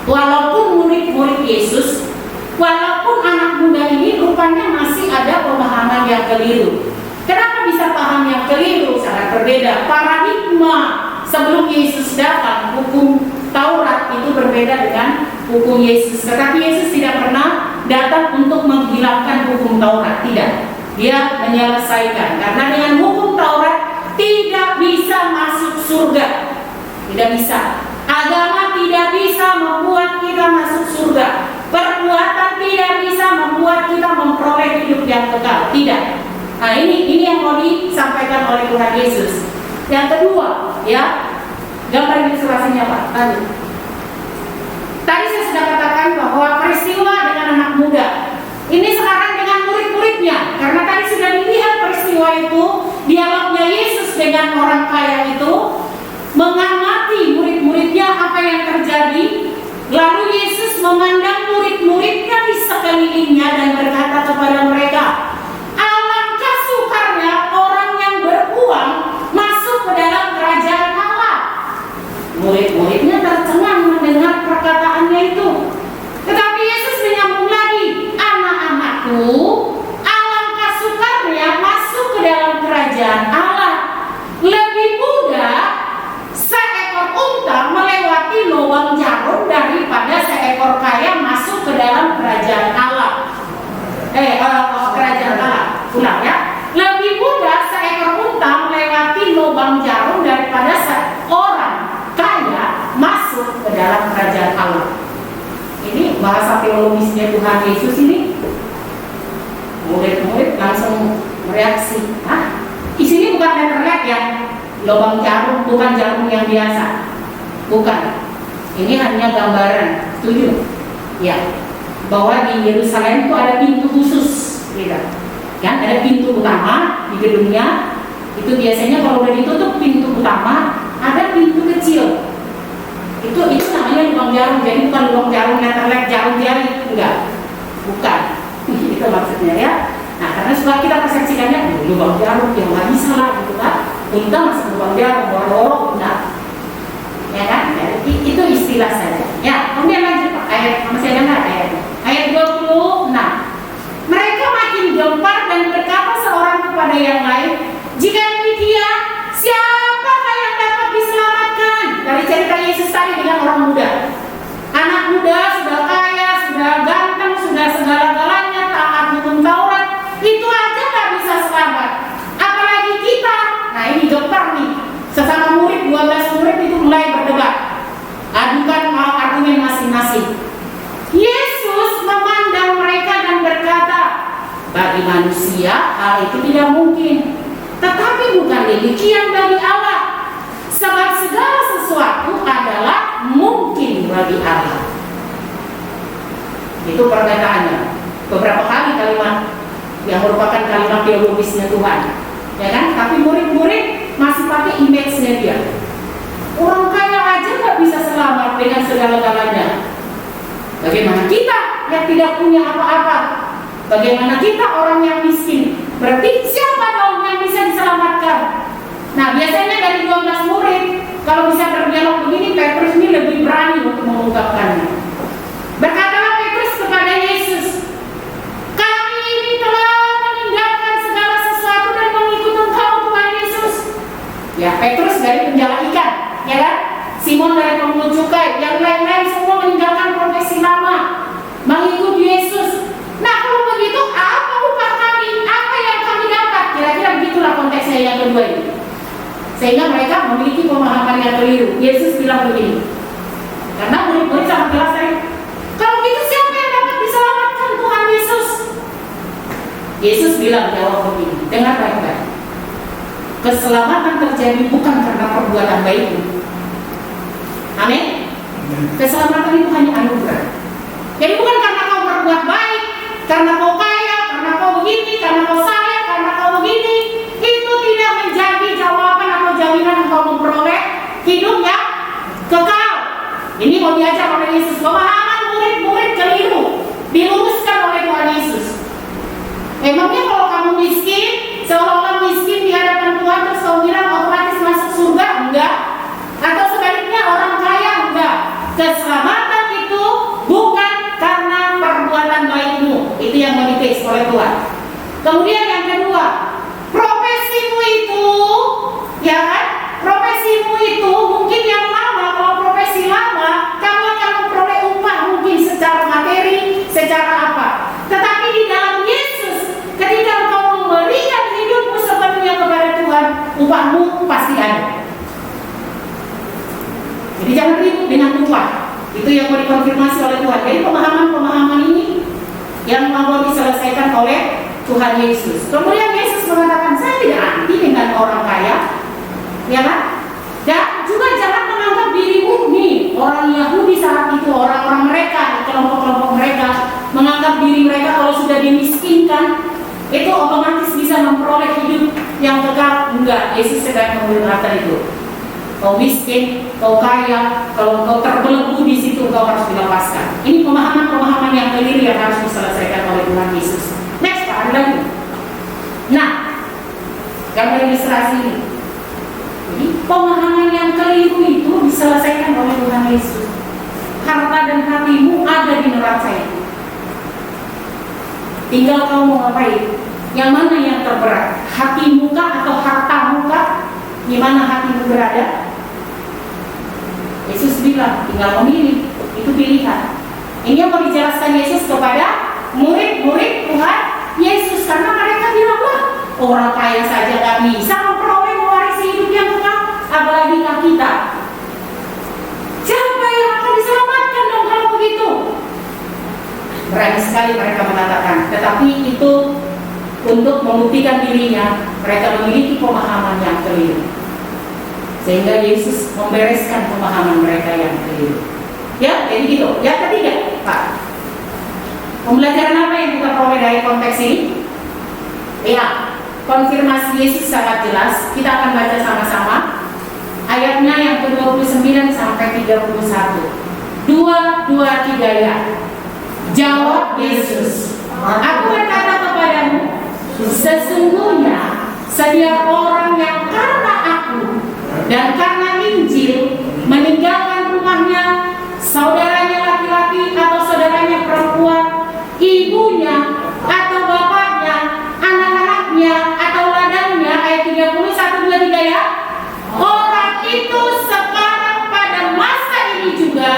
S3: walaupun murid-murid Yesus, walaupun anak muda ini rupanya masih ada pemahaman yang keliru. Kenapa bisa paham yang keliru? Sangat berbeda. Paradigma sebelum Yesus datang, hukum Taurat itu berbeda dengan hukum Yesus. Tetapi Yesus tidak pernah datang untuk menghilangkan hukum Taurat. Tidak. Dia menyelesaikan. Karena dengan hukum Taurat tidak bisa masuk surga. Tidak bisa. Agama tidak bisa membuat kita masuk surga. Perbuatan tidak bisa membuat kita memperoleh hidup yang kekal. Tidak. Nah ini yang mau disampaikan oleh Tuhan Yesus. Yang kedua, ya, gambar ilustrasinya Pak. Tadi saya sudah katakan bahwa peristiwa dengan anak muda ini sekarang dengan murid-muridnya. Karena tadi sudah dilihat peristiwa itu, dialognya Yesus dengan orang kaya itu, mengamati murid-muridnya apa yang terjadi. Lalu Yesus memandang murid-muridnya di sekelilingnya dan berkata kepada mereka, alangkah sukarnya orang yang beruang masuk ke dalam kerajaan Allah. Murid-muridnya tercengang mendengar perkataannya itu. Tetapi Yesus menyambung lagi, anak-anakku, alangkah sukarnya masuk ke dalam kerajaan Allah. Lebih mudah seekor unta melewati lubang jarum daripada seekor kaya masuk ke dalam kerajaan Allah. Kerajaan Allah. Ulang ya. Lebih mudah seekor unta melewati lubang jarum daripada seorang kaya masuk ke dalam kerajaan Allah. Ini bahasa teologisnya Tuhan Yesus ini. Murid-murid langsung bereaksi. Di sini bukan letterhead ya. Lubang jarum, bukan jarum yang biasa. Bukan. Ini hanya gambaran. Setuju? Ya. Bahwa di Yerusalem itu ada pintu khusus, gitu. Kan ada pintu utama di gedungnya. Itu biasanya kalau udah ditutup pintu utama, ada pintu kecil. Itu namanya lubang jarum. Jadi bukan lubang jarum letterhead, jarum jari, enggak. Bukan. Itu maksudnya ya. Nah, karena setelah kita persepsikannya lubang jarum yang nggak bisa lah, gitu kan. Unta masuk lubang jarum, borok, enggak. Ya kan? Jadi itu istilah saja. Ya, kemudian lanjut Pak. Ayat masih ada nggak ayatnya? Ayat 26. Mereka makin gempar dan berkata seorang kepada yang lain, jika demikian, siapakah yang dapat diselamatkan? Dari cerita Yesus tadi dengan orang muda. Anak muda sudah kaya, sudah ganteng, sudah segala-galanya, taat hukum Taurat, itu aja nggak bisa selamat. Apalagi kita. Nah ini gempar nih. Sesama murid, 12 murid itu mulai berdebat. Adukan argumen masing-masing. Yesus memandang mereka dan berkata, bagi manusia hal itu tidak mungkin, tetapi bukan demikian bagi Allah. Sebab segala sesuatu adalah mungkin bagi Allah. Itu perkataannya. Beberapa kali kalimat yang merupakan kalimat teologisnya Tuhan, ya kan? Tapi murid-murid masih pakai image-nya dia. Orang kaya aja nggak bisa selamat dengan segala-galanya. Bagaimana kita yang tidak punya apa-apa? Bagaimana kita orang yang miskin? Berarti siapa dong yang bisa diselamatkan? Nah, biasanya dari 12 murid, kalau bisa berdialog begini, Petrus ini lebih berani untuk mengungkapkannya. Berkatalah Petrus kepada Yesus, kami ini telah meninggalkan segala sesuatu dan mengikut Engkau, Tuhan Yesus. Ya, Petrus dari penjala ikan, ya kan? Simon dari pemungut cukai, yang lain-lain semua meninggalkan profesi lama, mengikut Yesus. Nah, kalau begitu, apa upah kami? Apa yang kami dapat? Kira-kira begitulah konteksnya yang kedua ini. Sehingga mereka memiliki pemahaman yang keliru. Yesus bilang begini, karena murid-murid sangat jelas tadi, kalau begitu siapa yang dapat diselamatkan, Tuhan Yesus? Yesus bilang, jawab begini, dengar baik-baik. Keselamatan terjadi bukan karena perbuatan baikmu. Amin. Keselamatan itu hanya anugerah. Jadi bukan karena kau berbuat baik, karena kau kaya, karena kau begini, karena kau saleh, karena kau begini. Itu tidak menjadi jawaban atau jaminan engkau memperoleh hidup yang kekal. Ini mau diajar oleh Yesus. Pemahaman murid-murid keliru diluruskan oleh Tuhan Yesus. Emangnya kalau kamu miskin, seolah-olah miskin di hadapan Tuhan terus kau bilang otomatis masuk surga? Enggak. Atau sebaliknya orang kaya? Enggak. Keselamatan itu bukan karena perbuatan baikmu. Itu yang mau dites oleh Tuhan. Kemudian yang kedua, profesimu itu, ya kan? Profesimu itu mungkin yang lama. Kalau profesi lama, kamu akan memperoleh upah mungkin secara materi, secara apa. Tetapi di dalam Yesus, ketika engkau memberikan hidupmu sepenuhnya kepada Tuhan, upahmu pasti ada. Jadi jangan ribut dengan upah. Itu yang mau dikonfirmasi oleh Tuhan. Jadi pemahaman-pemahaman ini yang mau diselesaikan oleh Tuhan Yesus. Kemudian Yesus mengatakan, saya tidak anti dengan orang kaya, ya kan? Dan juga jangan menganggap dirimu nih, orang Yahudi saat itu, orang-orang mereka, kelompok-kelompok mereka, menganggap diri mereka kalau sudah dimiskinkan, itu otomatis bisa memperoleh hidup yang kekal. Enggak, Yesus sedang mengatakan itu. Kau miskin, kau kaya, kalau kau terbelenggu di situ, kau harus dilepaskan. Ini pemahaman-pemahaman yang keliru yang harus diselesaikan oleh Tuhan Yesus. Next, Pak, ada lagi. Nah, gambar ilustrasi ini. Jadi, pemahaman yang keliru itu diselesaikan oleh Tuhan Yesus. Harta dan hatimu ada di neraca itu. Tinggal kau mau ngapain? Yang mana yang terberat? Hatimu kah atau hartamu kah? Di mana hatimu berada? Yesus bilang, tinggal memilih. Itu pilihan. Ini yang mau dijelaskan Yesus kepada murid-murid Tuhan Yesus. Karena mereka bilang, wah, orang kaya saja gak bisa memperoleh mewarisi hidup yang kekal, apalagi kita. Siapa yang akan diselamatkan dong kalau begitu? Berani sekali mereka mengatakan. Tetapi itu untuk membuktikan dirinya, mereka memiliki pemahaman yang keliru. Sehingga Yesus membereskan pemahaman mereka yang keliru. Ya, jadi gitu. Yang ketiga, Pak, pembelajaran apa yang kita peroleh dari konteks ini? Ya, konfirmasi Yesus sangat jelas. Kita akan baca sama-sama ayatnya yang ke-29 sampai 31. 2, 2, 3 ya. Jawab Yesus, aku berkata kepadamu, sesungguhnya setiap orang yang karena aku dan karena Injil meninggalkan rumahnya, saudaranya laki-laki atau saudaranya perempuan, ibunya atau bapaknya, anak-anaknya atau ladangnya, ayat 31, 2, 3 ya. Orang itu sekarang pada masa ini juga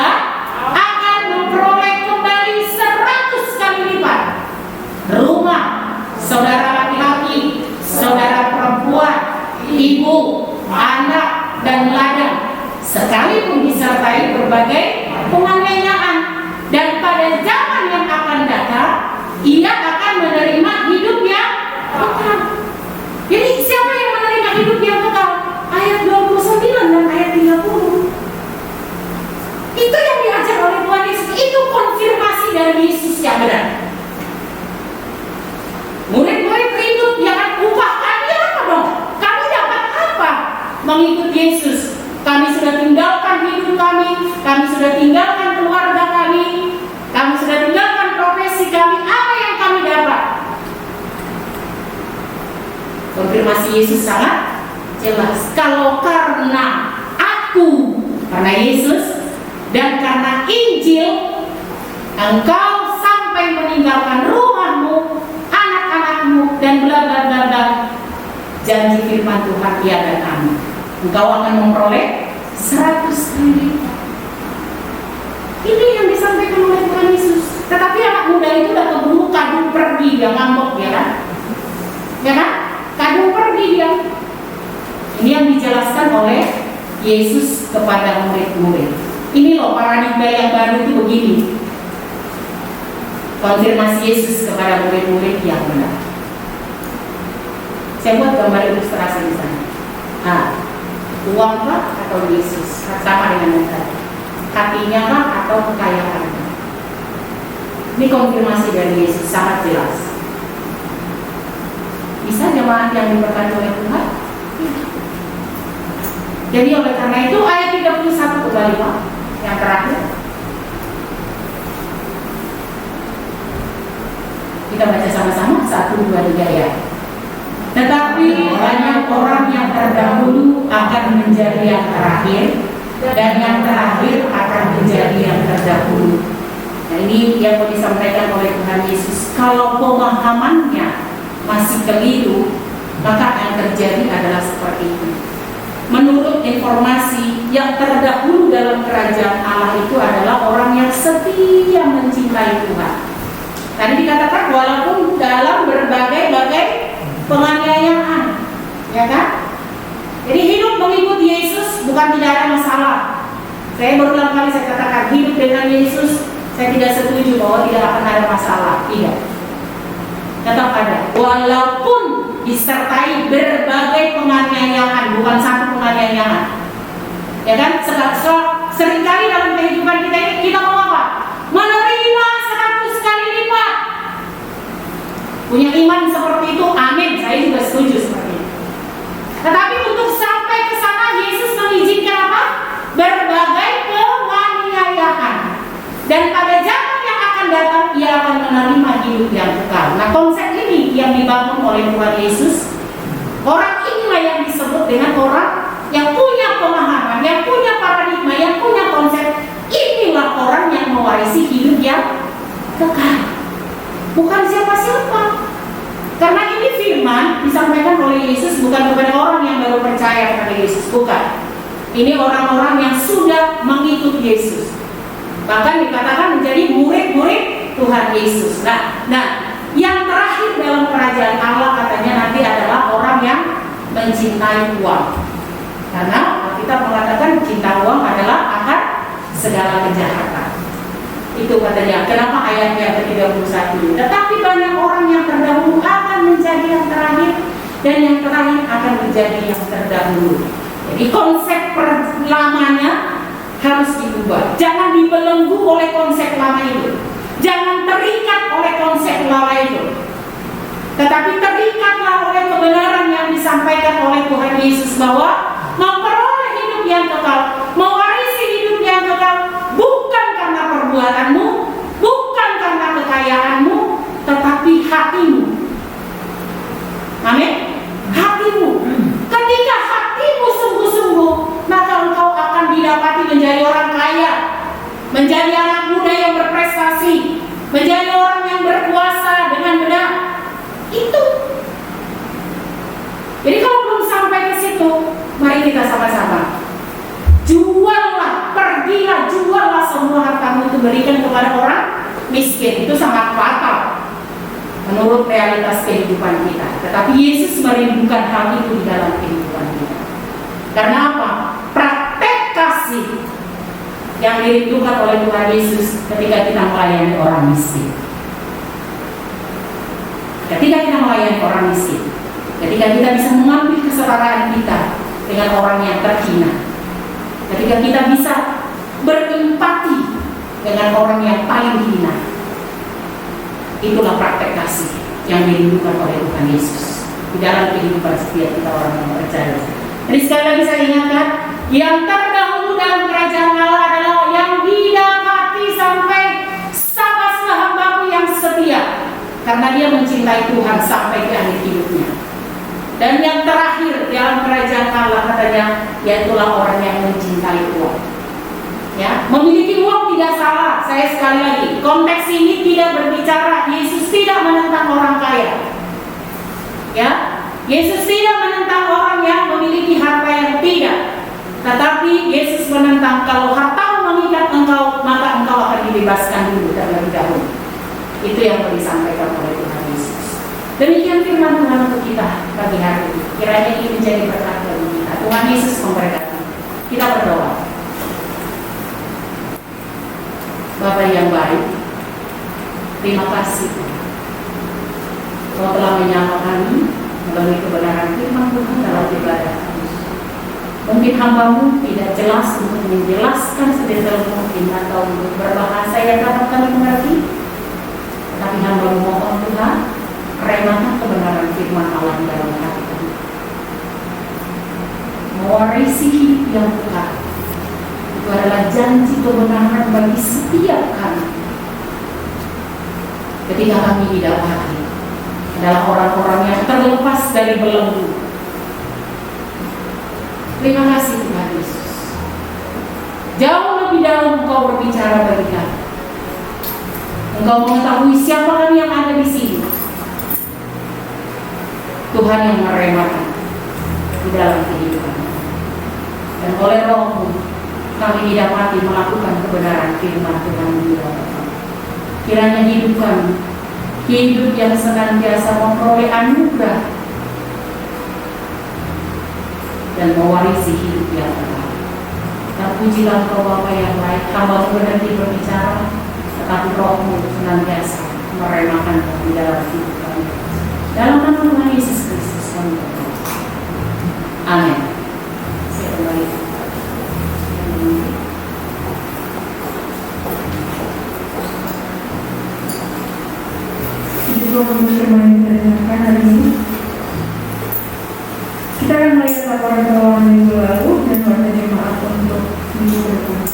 S3: akan memperoleh kembali 100 kali lipat rumah, saudara laki-laki, saudara perempuan, ibu, anak, dan ladang, sekalipun disertai berbagai penganiayaan. Dan pada zaman yang akan datang, ia akan menerima hidup yang kekal. Jadi siapa yang menerima hidup yang kekal? Ayat 29 dan ayat 30. Itu yang diajar oleh Tuhan Yesus. Itu konfirmasi dari Yesus yang benar. Murid-murid ribut, ya kan? Upah kami apa dong? Kami dapat apa? Mengikut Yesus. Kami sudah tinggalkan hidup kami sudah tinggalkan keluarga kami sudah tinggalkan profesi kami. Apa yang kami Konfirmasi Yesus sangat jelas. Kalau karena aku, karena Yesus, dan karena Injil, engkau sampai meninggalkan rumahmu, anak-anakmu, dan bla bla bla bla, janji firman Tuhan tiada aman. Engkau akan memperoleh 100 kali lipat. Ini yang disampaikan oleh Tuhan Yesus. Tetapi anak muda itu udah keburu kadung pergi, dia ngambek, ya kan? Ya kan? Kadung pergi dia. Ini yang dijelaskan oleh Yesus kepada murid-murid. Ini loh paradigma yang baru itu begini. Konfirmasi Yesus kepada murid-murid yang benar. Saya buat gambar ilustrasi di sana. Nah, uang kah atau Yesus? Sama dengan yang tadi. Hatinya kah atau kekayaannya? Ini konfirmasi dari Yesus sangat jelas. Bisa jemaat yang diberkati oleh Tuhan? Jadi oleh karena itu ayat 31 kembali Pak, yang terakhir. Kita baca sama-sama 1, 2, 3 ya. Tetapi banyak orang yang terdahulu akan menjadi yang terakhir, dan yang terakhir akan menjadi yang terdahulu. Nah ini yang mau disampaikan oleh Tuhan Yesus. Kalau pemahamannya masih keliru, maka yang terjadi adalah seperti itu. Menurut informasi, yang terdahulu dalam kerajaan Allah itu adalah orang yang setia mencintai Tuhan. Tadi dikatakan walaupun dalam berbagai-bagai penganiayaan, ya kan? Jadi hidup mengikuti Yesus bukan tidak ada masalah. Saya berulang kali saya katakan hidup dengan Yesus, saya tidak setuju bahwa tidak akan ada masalah. Tidak. Tetap ada. Walaupun disertai berbagai penganiayaan, bukan satu penganiayaan. Ya kan? Seringkali dalam kehidupan kita ini kita mau apa? Menerima 100 kali lipat. Punya iman seperti itu, amin. Saya juga setuju seperti itu. Tetapi untuk sampai ke sana Yesus mengizinkan apa? Berbagai penganiayaan. Dan pada zaman yang akan datang ia akan menerima hidup yang kekal. Nah konsep ini yang dibangun oleh Tuhan Yesus. Orang inilah yang disebut dengan orang yang punya pemahaman, yang punya paradigma, yang punya konsep. Inilah orang yang mewarisi hidup yang kekal. Bukan siapa-siapa. Karena ini firman disampaikan oleh Yesus bukan kepada orang yang baru percaya kepada Yesus, bukan. Ini orang-orang yang sudah mengikuti Yesus. Bahkan dikatakan menjadi murid-murid Tuhan Yesus. Nah, yang terakhir dalam kerajaan Allah katanya nanti adalah orang yang mencintai uang. Karena kita mengatakan cinta uang adalah akar segala kejahatan. Itu katanya. Kenapa ayatnya ke-31? Tetapi banyak orang yang terdahulu akan menjadi yang terakhir, dan yang terakhir akan menjadi yang terdahulu. Jadi konsep lamanya harus diubah. Jangan dibelenggu oleh konsep lama itu. Jangan terikat oleh konsep lama itu. Tetapi terikatlah oleh kebenaran yang disampaikan oleh Tuhan Yesus bahwa memperoleh hidup yang kekal, mewarisi hidup yang kekal, bukan karena perbuatanmu, bukan karena kekayaanmu, tetapi hatimu. Amin. Hatimu. Ketika hatimu sungguh-sungguh, maka engkau akan didapati menjadi orang kaya, menjadi anak muda yang berprestasi, menjadi orang yang berkuasa dengan benar. Itu. Jadi kalau belum sampai ke situ, mari kita sama-sama juallah, pergilah, juallah semua hartamu itu, berikan kepada orang miskin. Itu sangat fatal menurut realitas kehidupan kita. Tetapi Yesus merindukan hal itu di dalam kehidupan kita. Karena apa? Praktek kasih yang dirindukan oleh Tuhan Yesus ketika kita melayani orang miskin. Ketika kita melayani orang miskin, ketika kita bisa mengambil kesetaraan kita dengan orang yang terhina, ketika kita bisa berempati dengan orang yang paling hina, itulah praktek kasih yang dirindukan oleh Tuhan Yesus di dalam kehidupan setiap kita orang yang percaya. Jadi sekali lagi saya ingatkan, yang terdahulu dalam kerajaan Allah adalah yang didapati sampai sahabat hambaku yang setia, karena dia mencintai Tuhan sampai di akhir hidupnya. Dan yang terakhir dalam kerajaan Allah katanya, yaitulah orang yang mencintai uang. Ya, memiliki uang tidak salah. Saya sekali lagi, konteks ini tidak berbicara Yesus tidak menentang orang kaya. Ya, Yesus tidak menentang orang yang memiliki harta yang tidak. Tetapi Yesus menentang kalau harta mengikat engkau, maka engkau akan dibebaskan dulu terlebih dahulu. Itu yang disampaikan oleh Tuhan Yesus. Demikian firman Tuhan untuk kita pagi hari ini. Kiranya ini menjadi berkat bagi kita. Tuhan Yesus memberkati. Kita berdoa. Bapa yang baik, terima kasih Kau telah menyapa kami melalui kebenaran firman Tuhan dalam ibadah. Mungkin hamba-Mu tidak jelas untuk menjelaskan sedetail mungkin atau untuk berbahasa yang dapat kami mengerti, tapi hamba-Mu mohon Tuhan, remahkan kebenaran firman Allah dalam hati kami, mewarisi hidup yang kekal. Itu adalah janji kebenaran bagi setiap kami. Ketika kami didapati adalah orang-orang yang terlepas dari belenggu. Terima kasih Tuhan Yesus. Jauh lebih dalam Engkau berbicara bagi kami. Engkau mengetahui siapa kami yang ada di sini. Tuhan yang meremakan di dalam kehidupan. Dan oleh Roh-Mu kami didapati melakukan kebenaran firman Tuhan di dalam kami. Kiranya hidup kami, hidup yang senantiasa memperoleh anugerah dan mewarisi hidup yang kekal. Terpujilah Engkau Bapa yang baik, hamba berhenti berbicara, tetapi Roh-Mu senantiasa meremakan di dalam hidup kami. Dalam nama Tuhan Yesus Kristus kami berdoa. Amin. Saya kembali.
S1: Firman yang kita dengarkan hari ini, kita akan melihat laporan keuangan minggu lalu dan warga jemaat untuk minggu depan.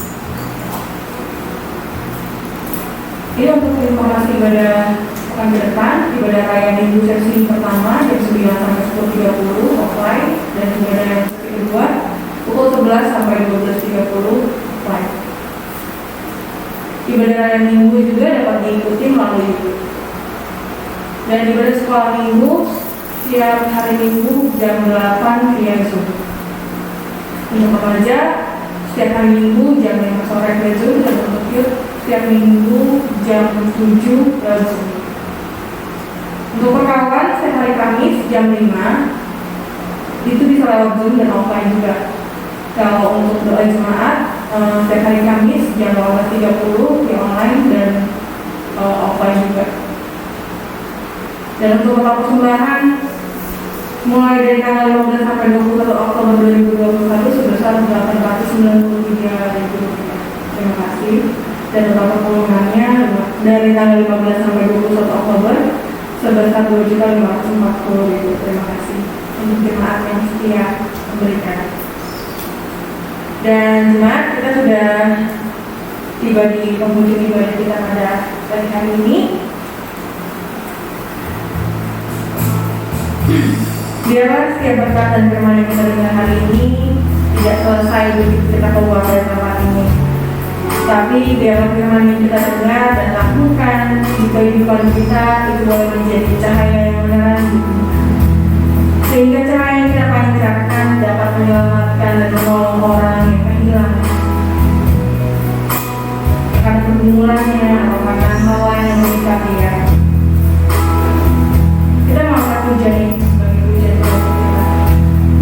S1: Ini untuk informasi ibadah pekan ke depan, ibadah raya minggu sesi pertama jam 9 sampai 10.30 offline, dan ibadah yang sesi kedua pukul 11 sampai 12.30 offline. Ibadah raya minggu juga dapat diikuti melalui YouTube. Dan ibadah sekolah minggu setiap hari minggu jam 8 via Zoom. Untuk remaja setiap hari minggu jam 5 sore via Zoom, dan untuk youth setiap minggu jam 7 via Zoom. Untuk perkawan setiap hari Kamis jam 5 itu bisa lewat Zoom dan offline juga. Kalau untuk doa jemaat setiap hari Kamis jam 18.30 via online dan offline juga. Dan untuk total persembahan mulai dari tanggal 15 sampai 21 Oktober 2021 sebesar 893.000 rupiah. Terima kasih. Dan total perpuluhannya dari tanggal 15 sampai 21 Oktober sebesar 2.540.000. Terima kasih untuk jemaat yang setia memberikan. Dan jemaat, kita sudah tiba di penghujung ibadah kita pada pagi hari ini. Biarlah setiap berkat dan firman yang kita dengar hari ini tidak selesai begitu kita keluar dari tempat ini, tapi biarlah firman yang kita dengar dan lakukan di kehidupan kita itu boleh menjadi cahaya yang menerang, sehingga cahaya yang kita pancarkan dapat menyelamatkan dan menolong orang yang kehilangan karena pergumulannya atau karena hawa yang mengikat dia. Kita mengangkat pujian ini sebagai pujian Tuhan kita.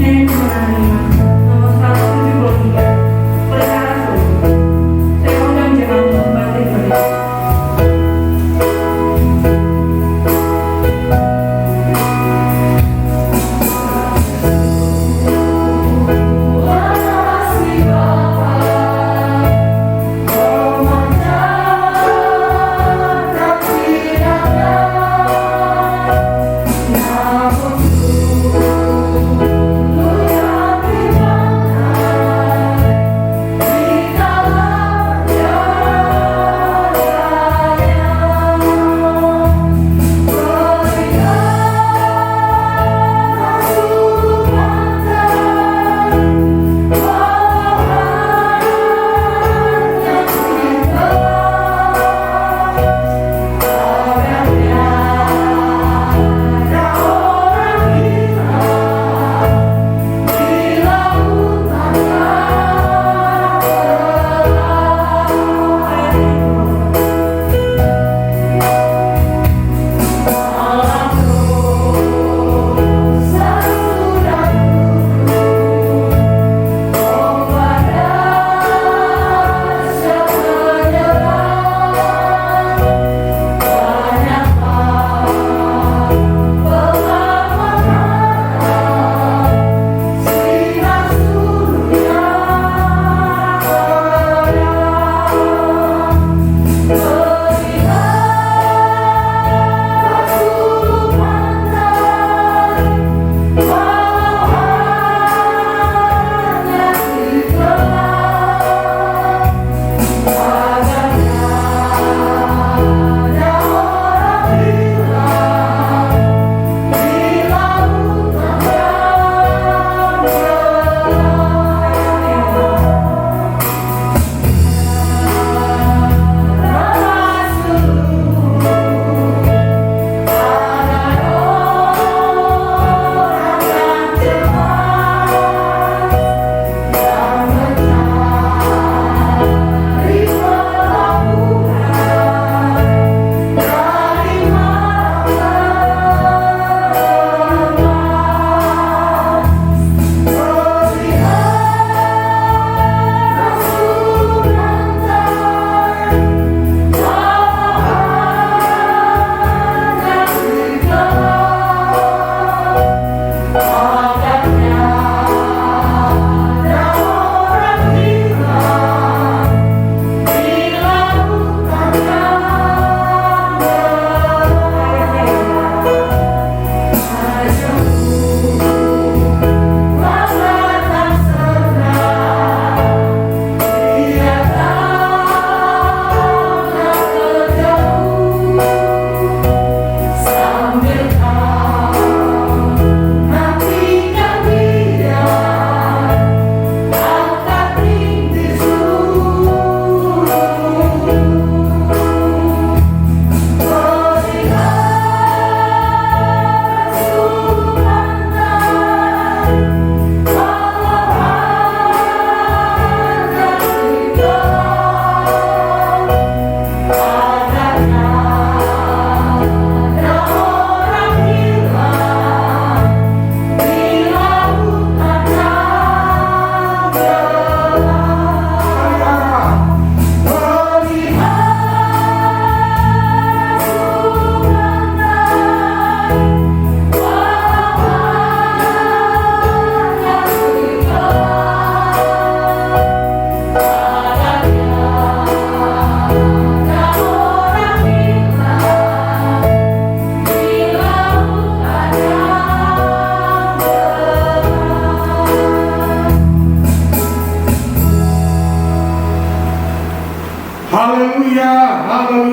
S1: Nyanyi kemenangan iman nomor 173 oleh Sarah Sulu. Saya undang jemaat untuk bangkit berdiri.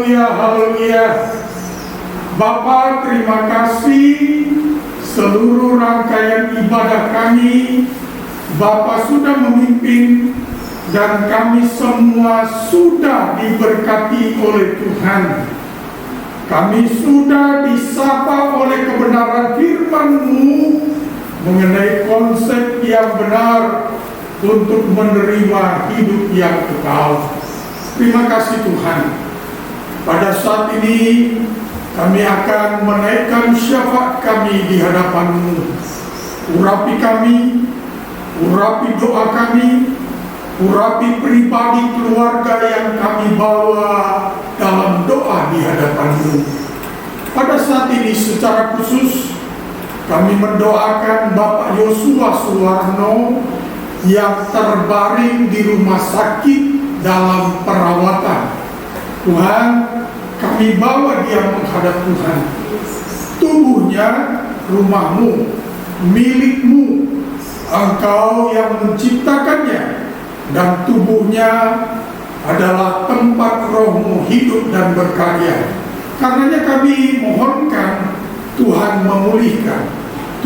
S2: haleluya, haleluya. Bapa, terima kasih seluruh rangkaian ibadah kami. Bapa sudah memimpin dan kami semua sudah diberkati oleh Tuhan. Kami sudah disapa oleh kebenaran firman-Mu mengenai konsep yang benar untuk menerima hidup yang kekal. Terima kasih Tuhan. Pada saat ini kami akan menaikkan syafaat kami di hadapan-Mu. Urapi kami, urapi doa kami, urapi pribadi keluarga yang kami bawa dalam doa di hadapan-Mu. Pada saat ini secara khusus kami mendoakan Bapak Yosua Suwarno yang terbaring di rumah sakit dalam perawatan. Tuhan, kami bawa dia menghadap Tuhan. Tubuhnya rumah-Mu, milik-Mu, Engkau yang menciptakannya, dan tubuhnya adalah tempat Roh-Mu hidup dan berkarya. Karenanya kami mohonkan Tuhan memulihkan,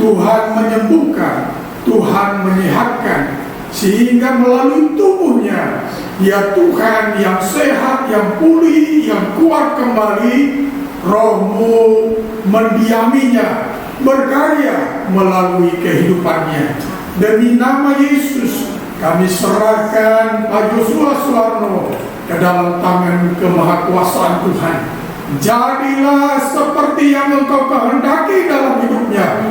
S2: Tuhan menyembuhkan, Tuhan menyehatkan, sehingga melalui tubuhnya, ya Tuhan yang sehat, yang pulih, yang kuat kembali, Roh-Mu mendiaminya, berkarya melalui kehidupannya. Demi nama Yesus, kami serahkan Pak Yosua Suwarno ke dalam tangan kemahakuasaan Tuhan. Jadilah seperti yang Engkau kehendaki dalam hidupnya.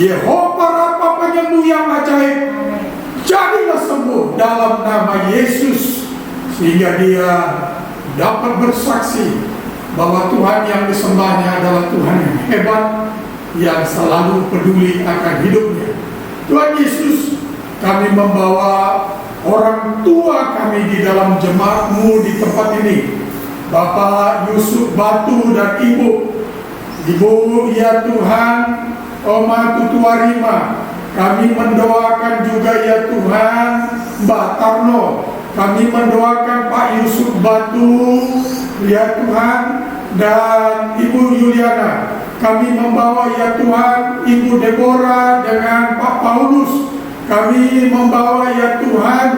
S2: Yehova Rafa, penyembuh yang ajaib, jadilah sembuh dalam nama Yesus, sehingga dia dapat bersaksi bahwa Tuhan yang disembahnya adalah Tuhan yang hebat, yang selalu peduli akan hidupnya. Tuhan Yesus, kami membawa orang tua kami di dalam jemaat-Mu di tempat ini, Bapak Yusuf Batu dan Ibu ya Tuhan, Oma Tutuarima. Kami mendoakan juga ya Tuhan Mbak Tarno. Kami mendoakan Pak Yusuf Batu ya Tuhan dan Ibu Yuliana. Kami membawa ya Tuhan Ibu Deborah dengan Pak Paulus. Kami membawa ya Tuhan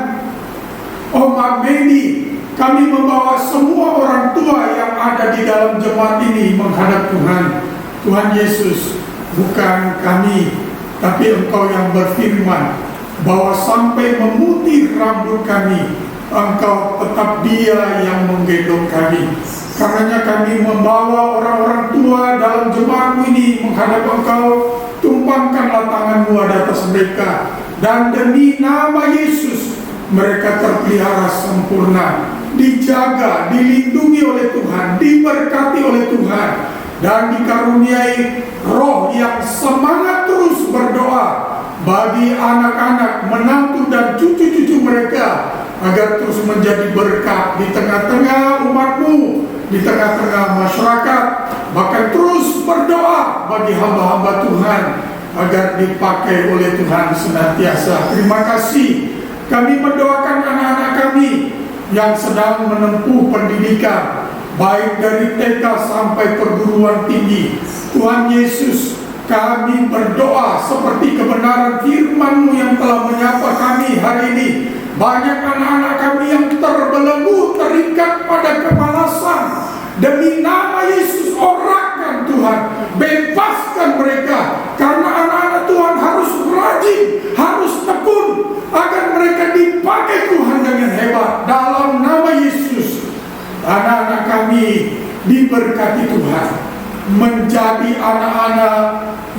S2: Oma Medi. Kami membawa semua orang tua yang ada di dalam jemaat ini menghadap Tuhan. Tuhan Yesus, bukan kami, tapi Engkau yang berfirman bahwa sampai memutih rambut kami, Engkau tetap Dia yang menggendong kami. Karenanya kami membawa orang-orang tua dalam jemaat ini menghadap Engkau. Tumpangkanlah tangan-Mu di atas mereka, dan demi nama Yesus mereka terpelihara sempurna, dijaga, dilindungi oleh Tuhan, diberkati oleh Tuhan, dan dikaruniai roh yang semangat terus berdoa bagi anak-anak, menantu dan cucu-cucu mereka, agar terus menjadi berkat di tengah-tengah umat-Mu, di tengah-tengah masyarakat, bahkan terus berdoa bagi hamba-hamba Tuhan agar dipakai oleh Tuhan senantiasa. Terima kasih. Kami mendoakan anak-anak kami yang sedang menempuh pendidikan, baik dari TK sampai perguruan tinggi. Tuhan Yesus, kami berdoa seperti kebenaran firman-Mu yang telah menyapa kami hari ini. Banyak anak-anak kami yang terbelenggu, terikat pada kemalasan. Demi nama Yesus, orakan Tuhan, bebaskan mereka, karena anak-anak Tuhan harus rajin, harus tekun, agar mereka dipakai Tuhan dengan hebat. Dalam nama Yesus, anak-anak kami diberkati Tuhan, menjadi anak-anak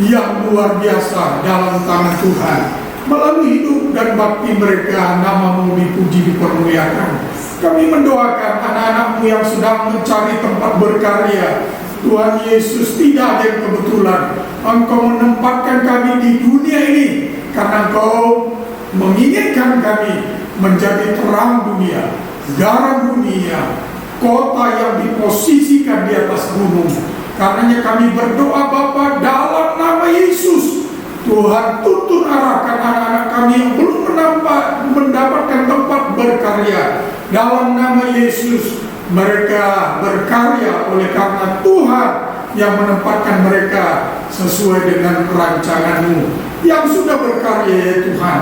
S2: yang luar biasa dalam tangan Tuhan. Melalui hidup dan bakti mereka, nama-Mu dipuji, dipermuliakan. Kami mendoakan anak-anak-Mu yang sedang mencari tempat berkarya. Tuhan Yesus, tidak ada yang kebetulan. Engkau menempatkan kami di dunia ini karena Engkau menginginkan kami menjadi terang dunia, garam dunia, kota yang diposisikan di atas gunung. Karenanya kami berdoa Bapa, dalam nama Yesus, Tuhan tuntun arahkan anak-anak kami yang belum mendapatkan tempat berkarya. Dalam nama Yesus, mereka berkarya oleh karena Tuhan yang menempatkan mereka sesuai dengan rancangan-Mu yang sudah berkarya ya Tuhan,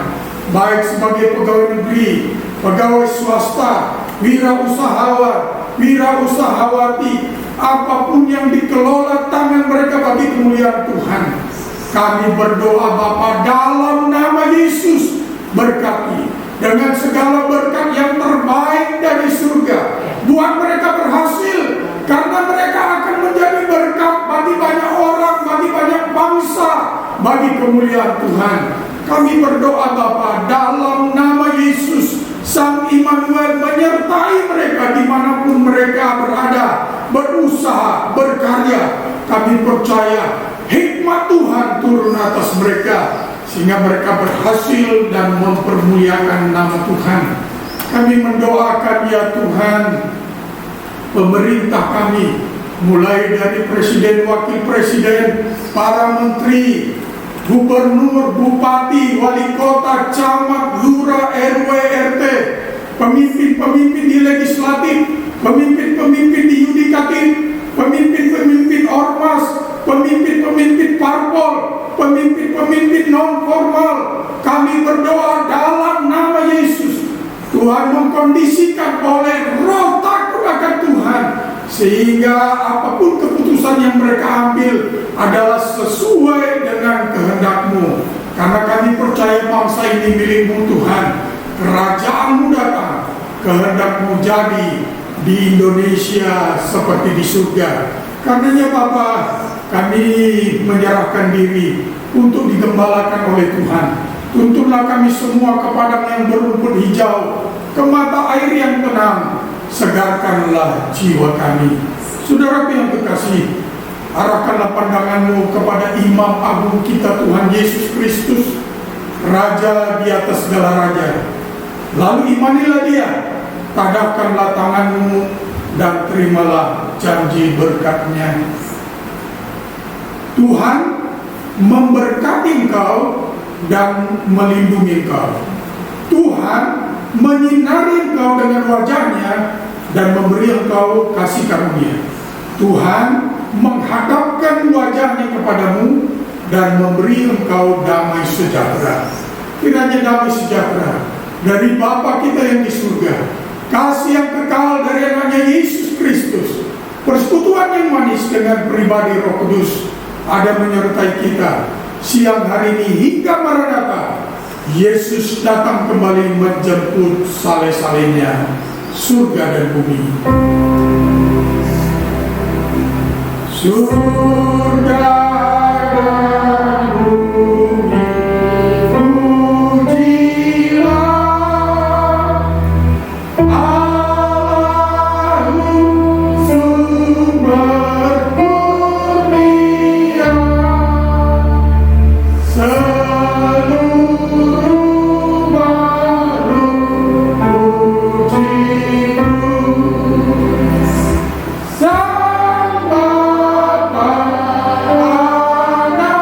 S2: baik sebagai pegawai negeri, pegawai swasta, wirausahawan, wirausahawati, apapun yang dikelola tangan mereka bagi kemuliaan Tuhan. Kami berdoa Bapa dalam nama Yesus, berkati dengan segala berkat yang terbaik dari surga. Buat mereka berhasil, karena mereka akan menjadi berkat bagi banyak orang, bagi banyak bangsa, bagi kemuliaan Tuhan. Kami berdoa Bapa dalam nama Yesus, Sang Immanuel menyertai mereka dimanapun mereka berada, berusaha, berkarya. Kami percaya hikmat Tuhan turun atas mereka, sehingga mereka berhasil dan mempermuliakan nama Tuhan. Kami mendoakan ya Tuhan, pemerintah kami, mulai dari presiden, wakil presiden, para menteri, gubernur, bupati, wali kota, camat, lurah, RW, RT, pemimpin-pemimpin di legislatif, pemimpin-pemimpin di yudikatif, pemimpin-pemimpin ormas, pemimpin-pemimpin parpol, pemimpin-pemimpin non-formal. Kami berdoa dalam nama Yesus, Tuhan mengkondisikan oleh roh takut akan Tuhan, sehingga apapun keputusan yang mereka ambil adalah sesuai dengan kehendak-Mu. Karena kami percaya bangsa ini milik-Mu Tuhan, kerajaan-Mu datang, kehendak-Mu jadi di Indonesia seperti di surga. Karenanya Bapa, kami menyerahkan diri untuk digembalakan oleh Tuhan. Tuntunlah kami semua ke padang yang berumput hijau, ke mata air yang tenang. Segarkanlah jiwa kami. Saudara yang terkasih, arahkanlah pandangan-Mu kepada Imam Agung kita Tuhan Yesus Kristus, Raja di atas segala raja. Lalu imanilah Dia, tadahkanlah tangan-Mu dan terimalah janji berkat-Nya. Tuhan memberkati engkau dan melindungi engkau. Tuhan menyinari engkau dengan wajah-Nya dan memberi engkau kasih karunia. Tuhan menghadapkan wajah-Nya kepadamu dan memberi engkau damai sejahtera. Kiranya damai sejahtera dari Bapa kita yang di surga, kasih yang kekal dari anaknya Yesus Kristus, persekutuan yang manis dengan pribadi Roh Kudus ada menyertai kita siang hari ini hingga Maranatha. Yesus datang kembali menjemput saleh-salehnya, surga dan bumi. Surga dan bumi, pujilah Allahum sumber kurnia. Seluruh makhluk puji-Mu. Sang Bapa, Anak,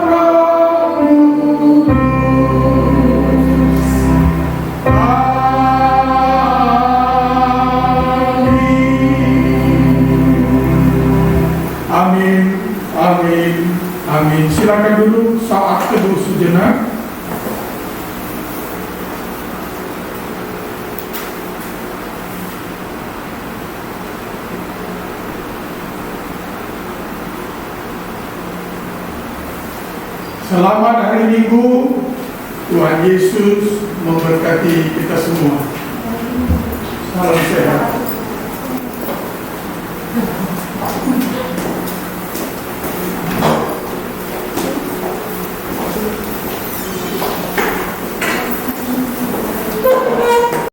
S2: Roh Kudus. Amin. Amin. Amin. Silakan dulu saat teduh sejenak. Selamat hari Minggu. Tuhan Yesus memberkati kita semua. Salam sehat.